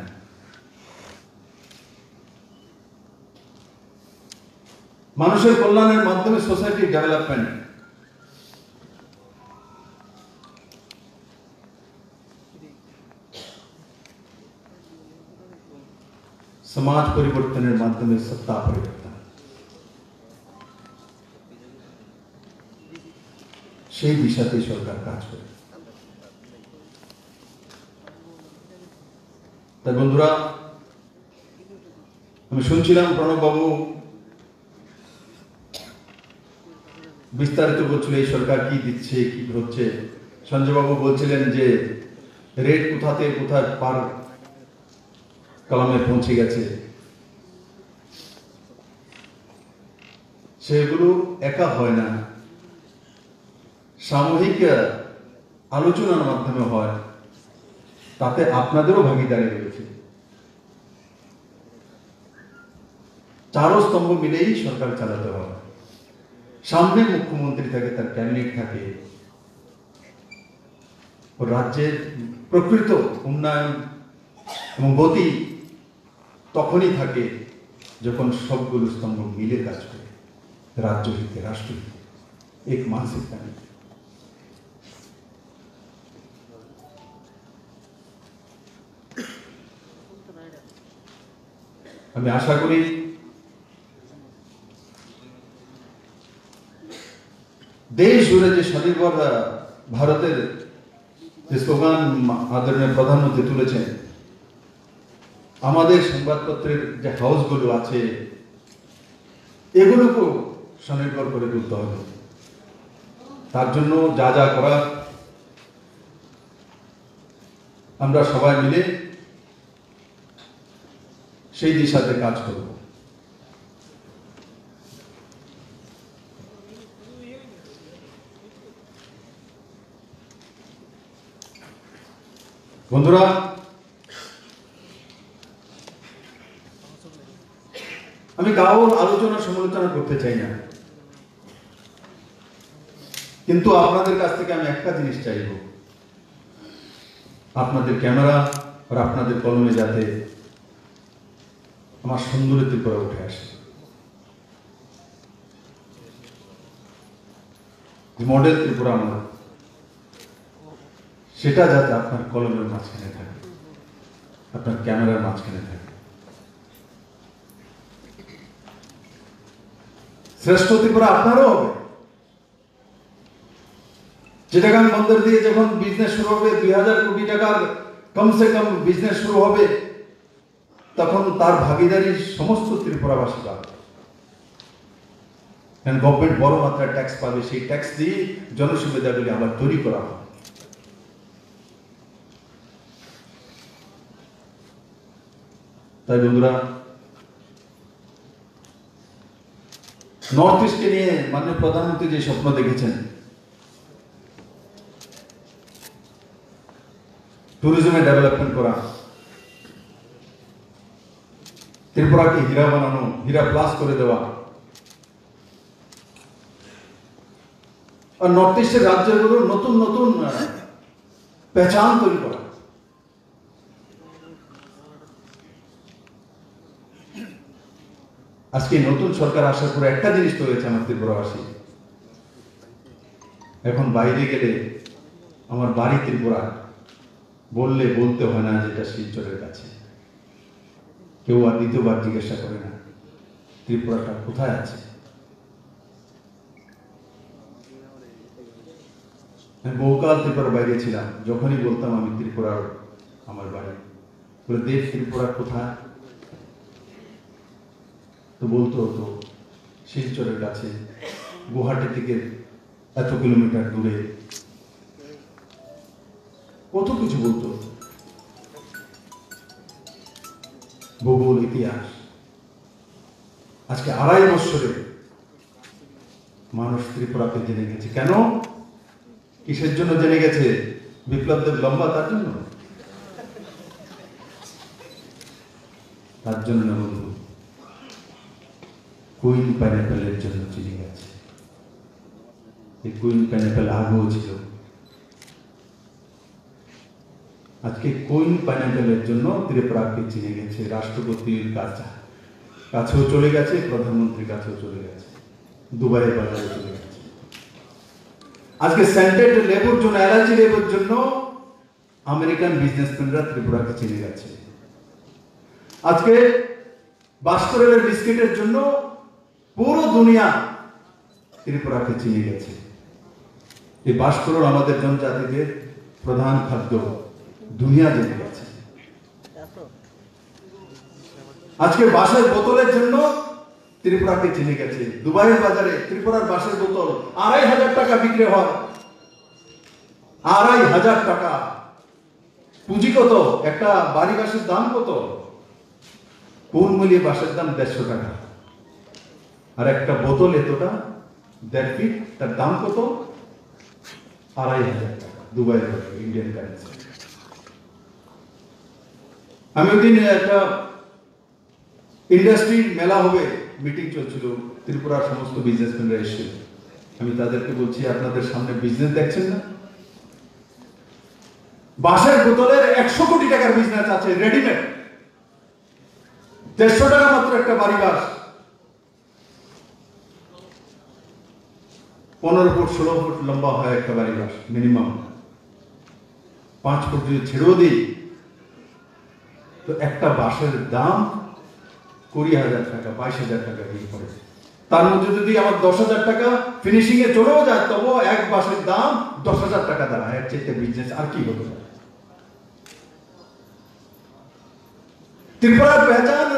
মানুষের কল্যাণের মাধ্যমে সোসাইটি ডেভেলপমেন্ট, সমাজ পরিবর্তনের মাধ্যমে সত্তা পরিবর্তন, সেই দিশাতে সরকার কাজ করে। তাই বন্ধুরা, আমি শুনছিলাম প্রণব বাবু বিস্তারিত বলছিল এই সরকার কি দিচ্ছে, কি হচ্ছে। সঞ্জয় বাবু বলছিলেন যে রেট কোথায় পার কলমে পৌঁছে গেছে। সেগুলো একা হয় না, সামূহিক আলোচনার মাধ্যমে হয়, তাতে আপনাদেরও ভাগিদারি রয়েছে। 4 স্তম্ভ মিলেই সরকার চালাতে হয়। সামনে মুখ্যমন্ত্রী থাকে, তার ক্যাবিনেট থাকে, রাজ্যের প্রকৃত উন্নয়ন এবং গতি তখনই থাকে যখন সবগুলো স্তম্ভ মিলে কাজ করে, রাজ্য হিতে, রাষ্ট্র হিতে, এক মানসিকতা নেই। আমি আশা করি দেশ জুড়ে যে স্বনির্ভর ভারতের যে স্লোগান আদরণীয় প্রধানমন্ত্রী তুলেছেন, আমাদের সংবাদপত্রের যে হাউসগুলো আছে এগুলোকেও স্বনির্ভর করে তুলতে হবে। তার জন্য যা যা করার আমরা সবাই মিলে সেই দিশাতে কাজ করব। বন্ধুরা, আমি কারোর আলোচনা সমালোচনা করতে চাই না, কিন্তু আপনাদের কাছ থেকে আমি একটা জিনিস চাইব, আপনাদের ক্যামেরা আর আপনাদের কলমে যাতে আমার সুন্দর ত্রিপুরা উঠে আসে, মডেল ত্রিপুরা আমার, সেটা যাতে আপনার কলমের মাঝখানে থাকে, আপনার ক্যামেরার মাঝখানে থাকে। শ্রেষ্ঠ ত্রিপুরা আপনারও হবে। চিটাগাং বন্দর দিয়ে যখন বিজনেস শুরু হবে, 2000 কোটি টাকার কমসে কম বিজনেস শুরু হবে, তখন তার ভাগিদারি সমস্ত ত্রিপুরাবাসী পাবে। কারণ গভর্নমেন্ট বড় মাত্রায় ট্যাক্স পাবে, সেই ট্যাক্স দিয়ে জনসুবিধাগুলি আবার তৈরি করা হবে। তাই বন্ধুরা, নর্থ ইস্টকে নিয়ে মাননীয় প্রধানমন্ত্রী যে স্বপ্ন দেখেছেন, ট্যুরিজমে ডেভেলপমেন্ট করা, ত্রিপুরাকে হীরা বানানো, হীরা প্লাস করে দেওয়া, আর নর্থ ইস্টের রাজ্যগুলোর নতুন নতুন পেহচান তৈরি করা, আজকে নতুন সরকার আসার পরে একটা জিনিস তো হয়েছে আমার ত্রিপুরাবাসী, এখন বাইরে গেলে আমার বাড়ি ত্রিপুরা বললে বলতে হয় না যেটা শিলচরের কাছে, কেউ আর দ্বিতীয়বার জিজ্ঞাসা করে না ত্রিপুরাটা কোথায় আছে। আমি বহুকাল ত্রিপুরার বাইরে ছিলাম, যখনই বলতাম আমি ত্রিপুরার আমার বাড়ি, বলে দেশ ত্রিপুরা কোথায়, তো বলতো হতো শিলচরের কাছে, গুয়াহাটি থেকে এত কিলোমিটার দূরে, কত কিছু বলতো, ভূগোল, ইতিহাস। আজকে 2.5 বছরে মানুষ ত্রিপুরাকে জেনে গেছে। কেন? কিসের জন্য জেনে গেছে? বিপ্লব দেব লম্বা তার জন্য? তার জন্য না বন্ধু, কুইন পাইনাপেলের জন্য চিনে গেছে। এই কুইন পাইনাপেল আগেও ছিল, আজকে কুইন পাইনাপেলের জন্য ত্রিপুরাকে চিনে গেছে। রাষ্ট্রপতির কাছেও চলে গেছে, প্রধানমন্ত্রীর কাছেও চলে গেছে, দুবাইয়ের বাজারে চলে গেছে। আজকে সেন্টেড লেবুর জন্য, এলাচি লেবুর জন্য আমেরিকান বিজনেসম্যানরা ত্রিপুরাকে চিনে গেছে। আজকে বাস্করেলের বিস্কিটের জন্য পুরো দুনিয়া ত্রিপুরাকে চিনে গেছে। এই বাস্করল আমাদের জনজাতিদের প্রধান খাদ্য, দুনিয়া জেনে গেছে। আজকে বাঁশের বোতলের জন্য ত্রিপুরাকে চিনে গেছে। দুবাইয়ের বাজারে ত্রিপুরার বাঁশের বোতল 2,500 টাকা বিক্রি হয়। 2,500 টাকা। পুঁজি কত? একটা বাড়ি বাঁশের দাম কত? কোন মূল্যে বাঁশের দাম 150 টাকা, আর একটা বোতল এতটা 1.5 ফিট, তার দাম কত? 2,500 টাকা দুবাইয়ের বাজারে, ইন্ডিয়ান কারেন্সি। আমি ওইদিন একটা ইন্ডাস্ট্রি মেলা হবে, মিটিং চলছিল, ত্রিপুরার সমস্ত বিজনেসম্যানরা এসেছিল। আমি তাদেরকে বলছি, আপনাদের সামনে বিজনেস দেখছেন না? বাঁশের বোতলের 100 কোটি টাকার বিজনেস আছে রেডিমেড। 150 টাকা মাত্র একটা বাড়ি বাঁশ। 15 ফুট 16 ফুট লম্বা হয় একটা বাড়ি বাঁশ মিনিমাম। 5 ফুট যদি ছেড়েও দিই তো একটা বাঁশের দাম 20,000 টাকা 22,000 টাকা দিয়ে পড়ে। তার মধ্যে যদি আমার 10,000 টাকা ফিনিশিং এ চলেও যায় তবুও এক বাঁশের দাম 10,000 টাকা দাঁড়ায়। এর চেয়ে বিজনেস আর কি হতে পারে? ত্রিপুরার পেহচান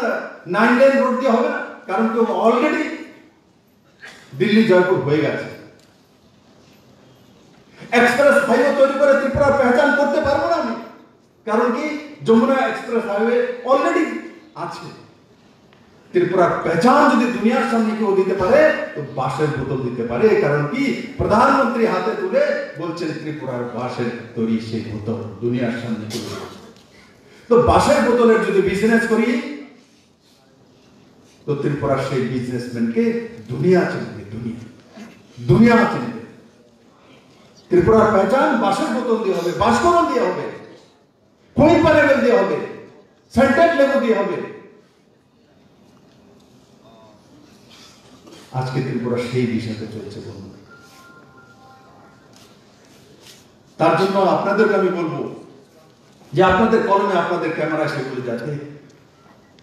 9 লেন রোড দিয়ে হবে না, কারণ কেউ অলরেডি দিল্লি জয়পুর হয়ে গেছে। এক্সপ্রেস হাইওয়ে তৈরি করে ত্রিপুরার পেহচান করতে পারবো না আমি, কারণ কি যমুনা এক্সপ্রেস হাইওয়ে অলরেডি আছে। ত্রিপুরার পেহচান যদি দুনিয়ার সামনে কেউ দিতে পারে তো বাঁশের বোতল দিতে পারে, কারণ কি প্রধানমন্ত্রী হাতে তুলে বলছেন ত্রিপুরার বাঁশের তৈরি সেই বোতল দুনিয়ার সামনে তুলে। তো বাঁশের বোতলের যদি বিজনেস করি তো ত্রিপুরার সেই বিজনেসম্যানকে দুনিয়া চিনবে, দুনিয়া চিনবে। ত্রিপুরার পেহচান বাঁশের বোতল দিয়ে হবে, বাঁশকরণ দিয়ে হবে, কোইপা লেভেল দিয়ে হবে, সেন্টেড লেভেল দিয়ে হবে। আজকে ত্রিপুরা সেই দিশাতে চলছে বন্ধু। তার জন্য আপনাদেরকে আমি বলবো যে আপনাদের কলমে আপনাদের ক্যামেরা সেগুলো যাতে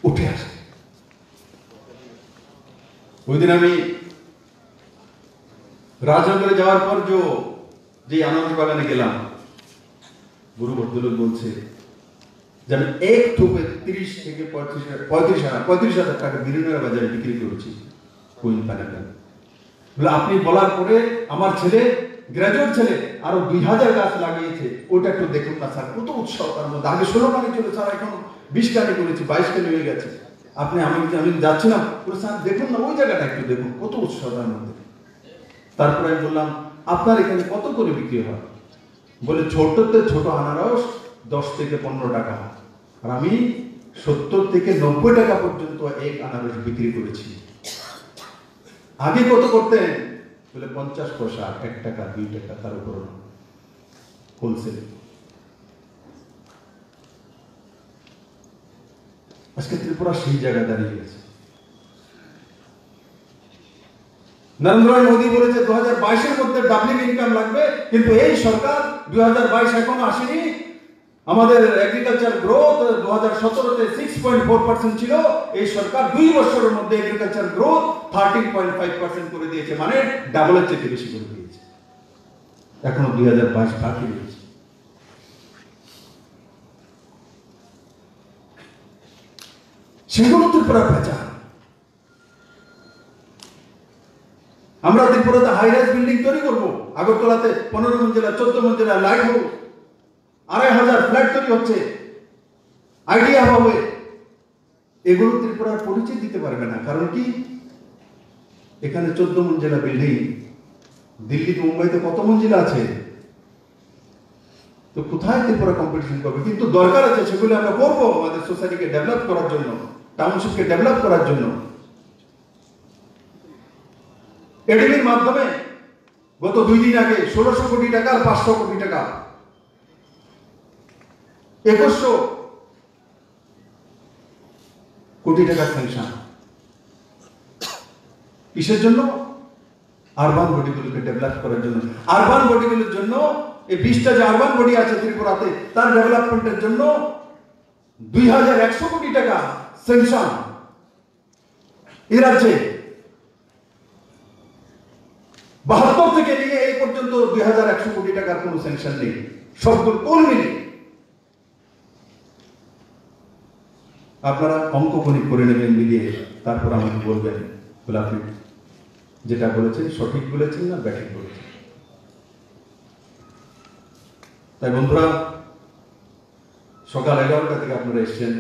উঠে আসে। ওই দিন আমি রাজনগরে যাওয়ার পর যে আনন্দ বাগানে গেলাম, গুরু ভদ্রলোক বলছে যে আমি এক থোপে 30 থেকে 35,000 টাকা বিরিয়ানি বাজারে বিক্রি করেছি কুইন পাইনাপেল। আপনি বলার পরে আমার ছেলে গ্রাজুয়েট ছেলে আরো 2000 গাছ লাগিয়েছে, ওটা একটু দেখুন না স্যার, কত উৎসাহ তার মধ্যে। আগে 16 কানি ছিল স্যার, এখন 20 কানি করেছি, 22 কানি হয়ে গেছে। আপনি আমি যাচ্ছিলাম, স্যার দেখুন না ওই জায়গাটা একটু দেখুন, কত উৎসাহ তার মধ্যে। তারপরে আমি বললাম আপনার এখানে কত করে বিক্রি হয়? বলে ছোটতে ছোট আনারস 10 থেকে 15 টাকা, আর আমি 70 থেকে 90 টাকা পর্যন্ত এক আনারস বিক্রি করেছি। আগে কত করতেন? বলে 50 পয়সা, 1 টাকা 2 টাকা, তার উপর হোলসেল। আজকে ত্রিপুরা সেই জায়গায় দাঁড়িয়ে গেছে। নরেন্দ্র মোদী বলেছে 2022-এর মধ্যে ডাবলিং ইনকাম লাগবে, কিন্তু এই সরকার 2022 এখনো আসেনি। আমাদের এগ্রিকালচার গ্রোথ 2017-তে 6.4% ছিল, এই সরকার 2 বছরের মধ্যে এগ্রিকালচার গ্রোথ 13.5% করে দিয়েছে, মানে ডাবলের চেয়ে বেশি করে দিয়েছে। এখনো 2022 বাকি রয়েছে। সেগুলো ত্রিপুরা পেহচান। আমরা ত্রিপুরাতে হাই রাইজ বিল্ডিং তৈরি করবো, আগরতলাতে 15 Manjila 14 Manjila light house, 2,500 flat তৈরি হচ্ছে, আইডিয়া হবে। এগুলো ত্রিপুরার পরিচয় দিতে পারবে না, কারণ কি এখানে 14 মঞ্জিলা বিল্ডিং, দিল্লি মুম্বাইতে কত মঞ্জিলা আছে? তো কোথায় ত্রিপুরা কম্পিটিশন করবে? কিন্তু দরকার আছে, সেগুলো আমরা করবো আমাদের সোসাইটিকে ডেভেলপ করার জন্য, টাউনশিপকে ডেভেলপ করার জন্য। এডিবির মাধ্যমে গত 2 দিন আগে 1600 কোটি টাকা আর 500 কোটি টাকা 2100 কোটি টাকা স্যাংশন। কিসের জন্য? আরবান বডিগুলোকে ডেভেলপ করার জন্য। আরবান বডিগুলোর জন্য এই 20টা যে আরবান বডি আছে ত্রিপুরাতে, তার ডেভেলপমেন্টের জন্য 2100 কোটি টাকা স্যাংশন এই রাজ্যে। 72 থেকে নিয়ে এই পর্যন্ত 2100 কোটি টাকার কোনো স্যাংশন নেই, সবগুলো কোন মিলে। আপনারা অঙ্ক গণিত করে নেবেন মিলিয়ে, তারপর আমাকে বলবেন বলে আপনি যেটা বলেছেন সঠিক বলেছেন না ব্যাঠিক বলেছেন। তাই বন্ধুরা, সকাল 11টা থেকে আপনারা এসছেন,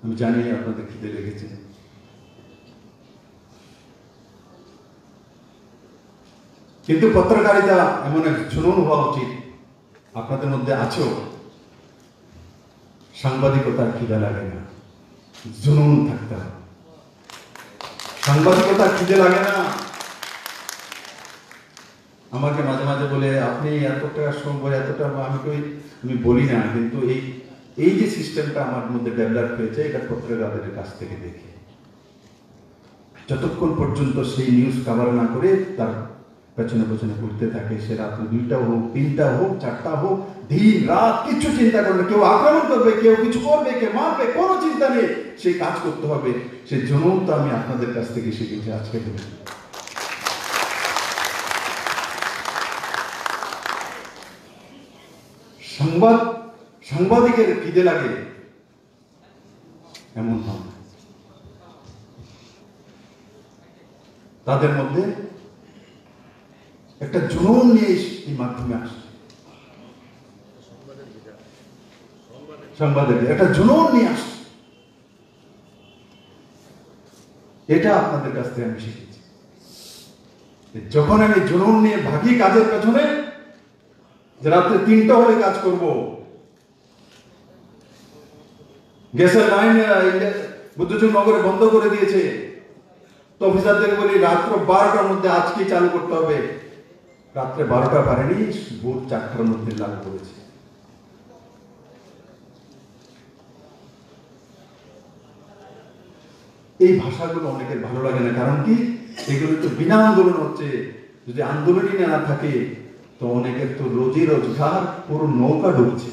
আমি জানি আপনাদের খিদে লেগেছে। কিন্তু পত্রকারিতা এমন এক জুনুন হওয়া উচিত, আপনাদের মধ্যে আছেও, সাংবাদিকতার খিদে লাগে না, জুনুন থাকতে হবে। সাংবাদিকতার খিদে লাগে না, আমাকে মাঝে মাঝে বলে আপনি এত টাকা সম্ভব এতটা, আমি বলি না, কিন্তু এই যে সিস্টেমটা আমার মধ্যে ডেভেলপ হয়েছে এটা পত্রিকাদের কাছ থেকে দেখে, যতক্ষণ পর্যন্ত সেই নিউজ কভার না করে তার পেছনে পেছনে ঘুরতে থাকে, সে রাত্রে 2টা হোক 3টা হোক 4টা হোক, দিন রাত কিছু চিন্তা করে না, কেউ আক্রমণ করবে, কেউ কিছু করবে, কেউ মারবে, কোনো চিন্তা নেই, সেই কাজ করতে হবে। সেই জন্য তো আমি আপনাদের কাছ থেকে শিখেছি আজকে বলে। সাংবাদিকের খিদে লাগে এমন নয়, তাদের মধ্যে একটা জুনুন নিয়ে এই মাধ্যমে আসে, সংবাদের একটা জুনুন নিয়ে আসে। এটা আপনাদের কাছ থেকে আমি শিখেছি। যখন আমি জুনুন নিয়ে ভাগি কাজের পেছনে, যে রাত্রে 3টা হলে কাজ করব, গ্যাসের লাইন বুদ্ধচন্দ্র নগরে বন্ধ করে দিয়েছে, তো অফিসারদের বলি রাত্র 12টার মধ্যে আজকে চালু করতে হবে, রাত্রে 12টা পারেনি, ভোর 4টার মধ্যে লাগু করেছে। এই ভাষাগুলো অনেকের ভালো লাগে না, কারণ কি এগুলো তো বিনা আন্দোলন হচ্ছে। যদি আন্দোলনই না থাকে তো অনেকের তো রোজি রোজগার পুরো নৌকা ডুবছে,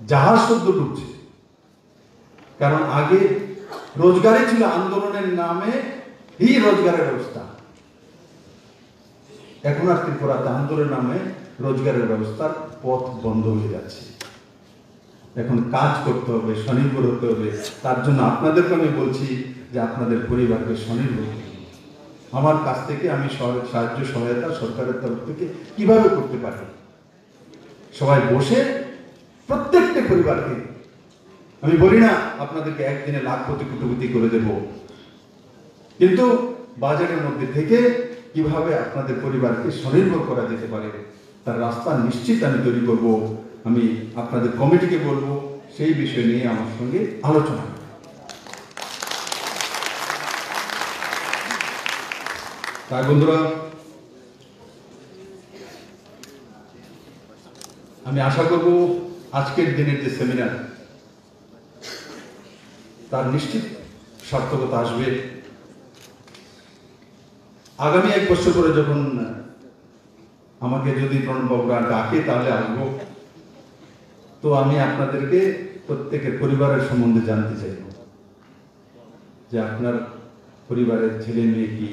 জাহাজ শুদ্ধ ডুবছে। কারণ আগে রোজগারই ছিল আন্দোলনের নামে এই রোজগারের ব্যবস্থা, এখন আর ত্রিপুরাতে আন্দোলনের নামে রোজগারের ব্যবস্থার পথ বন্ধ হয়ে যাচ্ছে। এখন কাজ করতে হবে, স্বনির্ভর হতে হবে। তার জন্য আপনাদেরকে আমি বলছি যে আপনাদের পরিবারকে স্বনির্ভর করুন। আমার কাছ থেকে আমি সাহায্য সহায়তা সরকারের তরফ থেকে কিভাবে করতে পারি, সবাই বসে প্রত্যেকটা পরিবারকে, আমি বলি না আপনাদেরকে একদিনে লাখপতি কোটিপতি করে দেব, কিন্তু বাজেটের মধ্যে থেকে কিভাবে আপনাদের পরিবারকে স্বনির্ভর করা যেতে পারে তার রাস্তা নিশ্চিত আমি তৈরি করব। আমি আপনাদের কমিটিকে বলবো সেই বিষয় নিয়ে আমার সঙ্গে আলোচনা। তাই বন্ধুরা, আমি আশা করব আজকের দিনের যে সেমিনার তার নিশ্চিত সার্থকতা আসবে। আগামী 1 বছর পরে যখন আমাকে যদি প্রণববাবুরা ডাকে তাহলে আসবো, তো আমি আপনাদেরকে প্রত্যেকের পরিবারের সম্বন্ধে জানতে চাইব, যে আপনার পরিবারের ছেলে মেয়ে কি,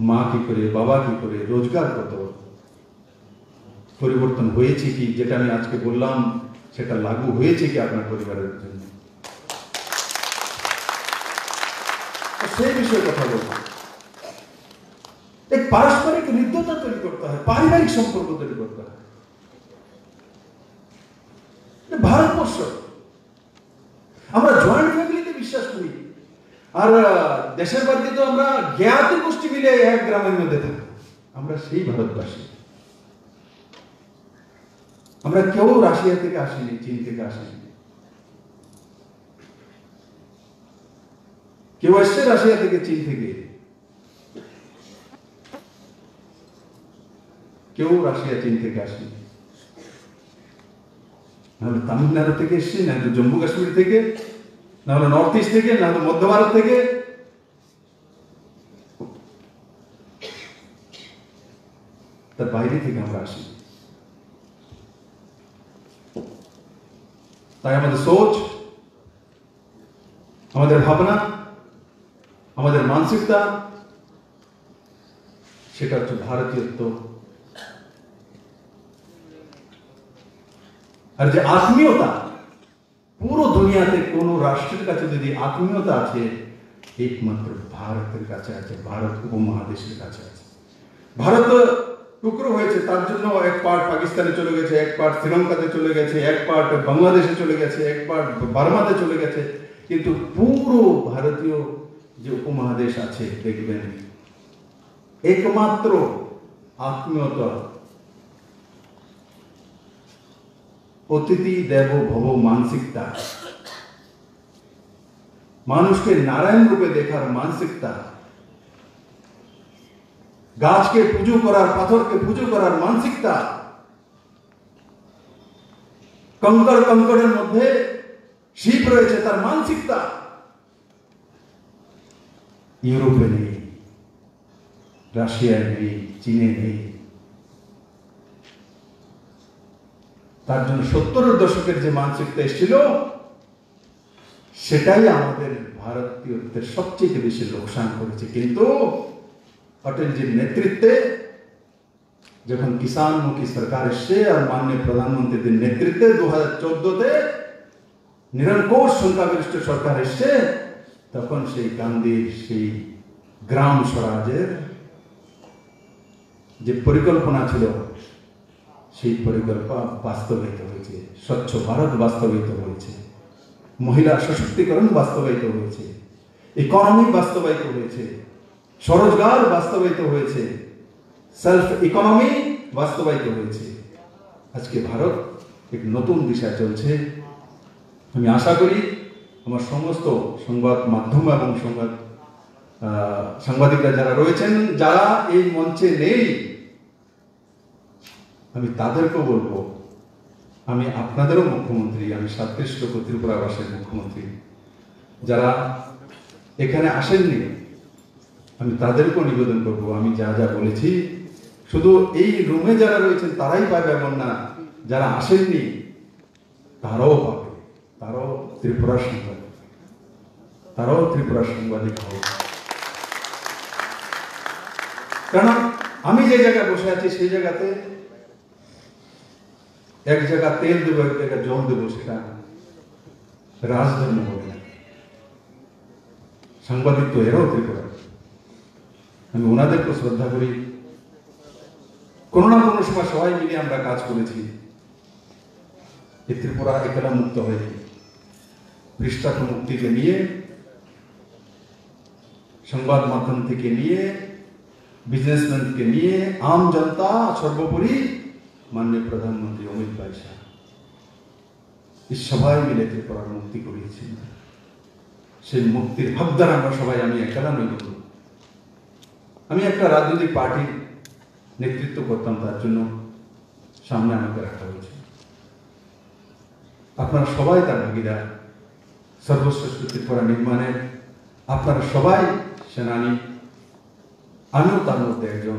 মা কি করে, বাবা কি করে, রোজগার কত, পরিবর্তন হয়েছে কি, যেটা আমি আজকে বললাম সেটা লাগু হয়েছে কি আপনার পরিবারের জন্য, সেই বিষয়ে কথা বলবো। এক পারস্পরিক হৃদ্যতা তৈরি করতে হয়, পারিবারিক সম্পর্ক তৈরি করতে হয়। ভারতবর্ষ আমরা জয়েন্ট ফ্যামিলিতে বিশ্বাস করি, আর দেশের বাড়িতে তো আমরা জ্ঞাতি গোষ্ঠী মিলে এক গ্রামের মধ্যে থাকি। আমরা সেই ভারতবাসী, আমরা কেউ রাশিয়া থেকে আসিনি, চীন থেকে আসিনি, কেউ আসছে রাশিয়া থেকে, চীন থেকে, কেউ রাশিয়া চীন থেকে আসেনি। নাহলে তামিলনাড়ু থেকে এসছি, না হলে জম্মু কাশ্মীর থেকে, না হলে নর্থ ইস্ট থেকে, না হলে মধ্য ভারত থেকে। তার বাইরে থেকে আমরা আসি। তাই আমাদের সোচ, আমাদের ভাবনা, আমাদের মানসিকতা সেটা হচ্ছে ভারতীয়ত্ব। আর যে আত্মীয়তা, পুরো দুনিয়াতে কোন রাষ্ট্রের কাছে যদি আত্মীয়তা আছে, একমাত্র ভারতের কাছে আছে, ভারত উপমহাদেশের কাছে আছে। ভারত টুকরো হয়েছে, তার জন্য এক পার্ট পাকিস্তানে চলে গেছে, এক পার্ট শ্রীলঙ্কাতে চলে গেছে, এক পার্ট বাংলাদেশে চলে গেছে, এক পার্ট বার্মাতে চলে গেছে, কিন্তু পুরো ভারতীয় যে উপমহাদেশ আছে দেখবেন একমাত্র আত্মীয়তা, অতিথি দেব ভব মানসিকতা, মানুষকে নারায়ণ রূপে দেখার মানসিকতা, গাছকে পুজো করার, পাথরকে পুজো করার মানসিকতা, কঙ্করের মধ্যে শিব রয়েছে তার মানসিকতা ইউরোপে নেই, রাশিয়ায় নেই, চীনে নেই। তার জন্য 70-এর দশকের যে মানসিকতা এসেছিল, সেটাই আমাদের ভারতীয়দের সবচেয়ে বেশি লোকসান করেছে। কিন্তু অটলজির নেতৃত্বে যখন কিষাণমুখী সরকার এসছে আর মাননীয় প্রধানমন্ত্রীদের নেতৃত্বে 2014-তে নিরঙ্কুশ সংখ্যাগরিষ্ঠ সরকার এসছে, তখন সেই গান্ধীর সেই গ্রাম স্বরাজের যে পরিকল্পনা ছিল, সেই পরিকল্পনা বাস্তবায়িত হয়েছে। স্বচ্ছ ভারত বাস্তবায়িত হয়েছে, মহিলা সশক্তিকরণ বাস্তবায়িত হয়েছে, ইকোনমি বাস্তবায়িত হয়েছে, স্বরোজগার বাস্তবায়িত হয়েছে, সেলফ ইকোনমি বাস্তবায়িত হয়েছে। আজকে ভারত এক নতুন দিশায় চলছে। আমি আশা করি আমার সমস্ত সংবাদ মাধ্যম এবং সাংবাদিকরা যারা রয়েছেন, যারা এই মঞ্চে নেই, আমি তাদেরকেও বলবো, আমি আপনাদেরও মুখ্যমন্ত্রী, আমি 37 লক্ষ ত্রিপুরাবাসীর মুখ্যমন্ত্রী। যারা এখানে আসেননি, আমি তাদেরকেও নিবেদন করব, আমি যা যা বলেছি শুধু এই রুমে যারা রয়েছেন তারাই পাবে এমন না, যারা আসেননি তারাও পাবে, তারাও ত্রিপুরার সাংবাদিক হবে। কারণ আমি যে জায়গায় বসে আছি সেই জায়গাতে এক জায়গা তেল দেবো, এক জায়গায় জল দেবো, সেটা রাজধর্ম হবে না। সাংবাদিক তো এরাও ত্রিপুরা, আমি ওনাদেরকে শ্রদ্ধা করি। কোনো না কোনো সময় সবাই মিলে আমরা কাজ করেছি। এই ত্রিপুরা একলা মুক্ত হয়নি, ভ্রষ্টাচার মুক্তিকে নিয়ে, সংবাদ মাধ্যম থেকে নিয়ে, বিজনেসম্যানকে নিয়ে, আম জনতা, সর্বোপরি মাননীয় প্রধানমন্ত্রী অমিত ভাই শাহ, এই সবাই মিলে ত্রিপুরার মুক্তি করিয়েছি। সেই মুক্তির ভাবদার আমরা সবাই, আমি একলা নই, আমি একটা রাজনৈতিক পার্টির নেতৃত্ব করতাম, তার জন্য সামনে আমাকে রাখা হয়েছে। আপনারা সবাই তার ভাগিদার। সর্বশ্রেষ্ঠ ত্রিপুরা নির্মাণের আপনারা সবাই সেনানী, আমিও তার মধ্যে একজন।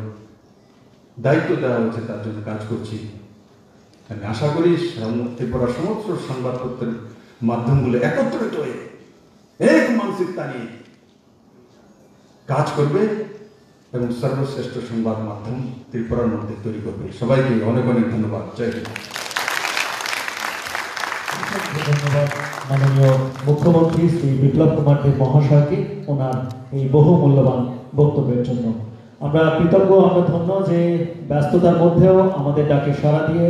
দায়িত্ব দেওয়া হচ্ছে, তার জন্য কাজ করছি। আমি আশা করি ত্রিপুরার সমস্ত সংবাদপত্রের মাধ্যমগুলো একত্রিত হয়ে এক মানসিকতা নিয়ে কাজ করবে এবং সর্বশ্রেষ্ঠ সংবাদ মাধ্যম ত্রিপুরার মধ্যে তৈরি করবে। সবাইকে অনেক অনেক ধন্যবাদ। জয় হিন্দ। ধন্যবাদ মাননীয় মুখ্যমন্ত্রী শ্রী বিপ্লব কুমার দেব মহাশয়কে ওনার এই বহু মূল্যবান বক্তব্যের জন্য। আমরা কৃতজ্ঞ, আমরা ধন্য যে ব্যস্ততার মধ্যেও আমাদের ডাকে সাড়া দিয়ে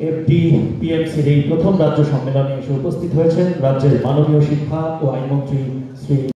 এফডি পিএমসির এই প্রথম রাজ্য সম্মেলনে এসে উপস্থিত হয়েছেন রাজ্যের মাননীয় শিক্ষা ও আইনমন্ত্রী শ্রী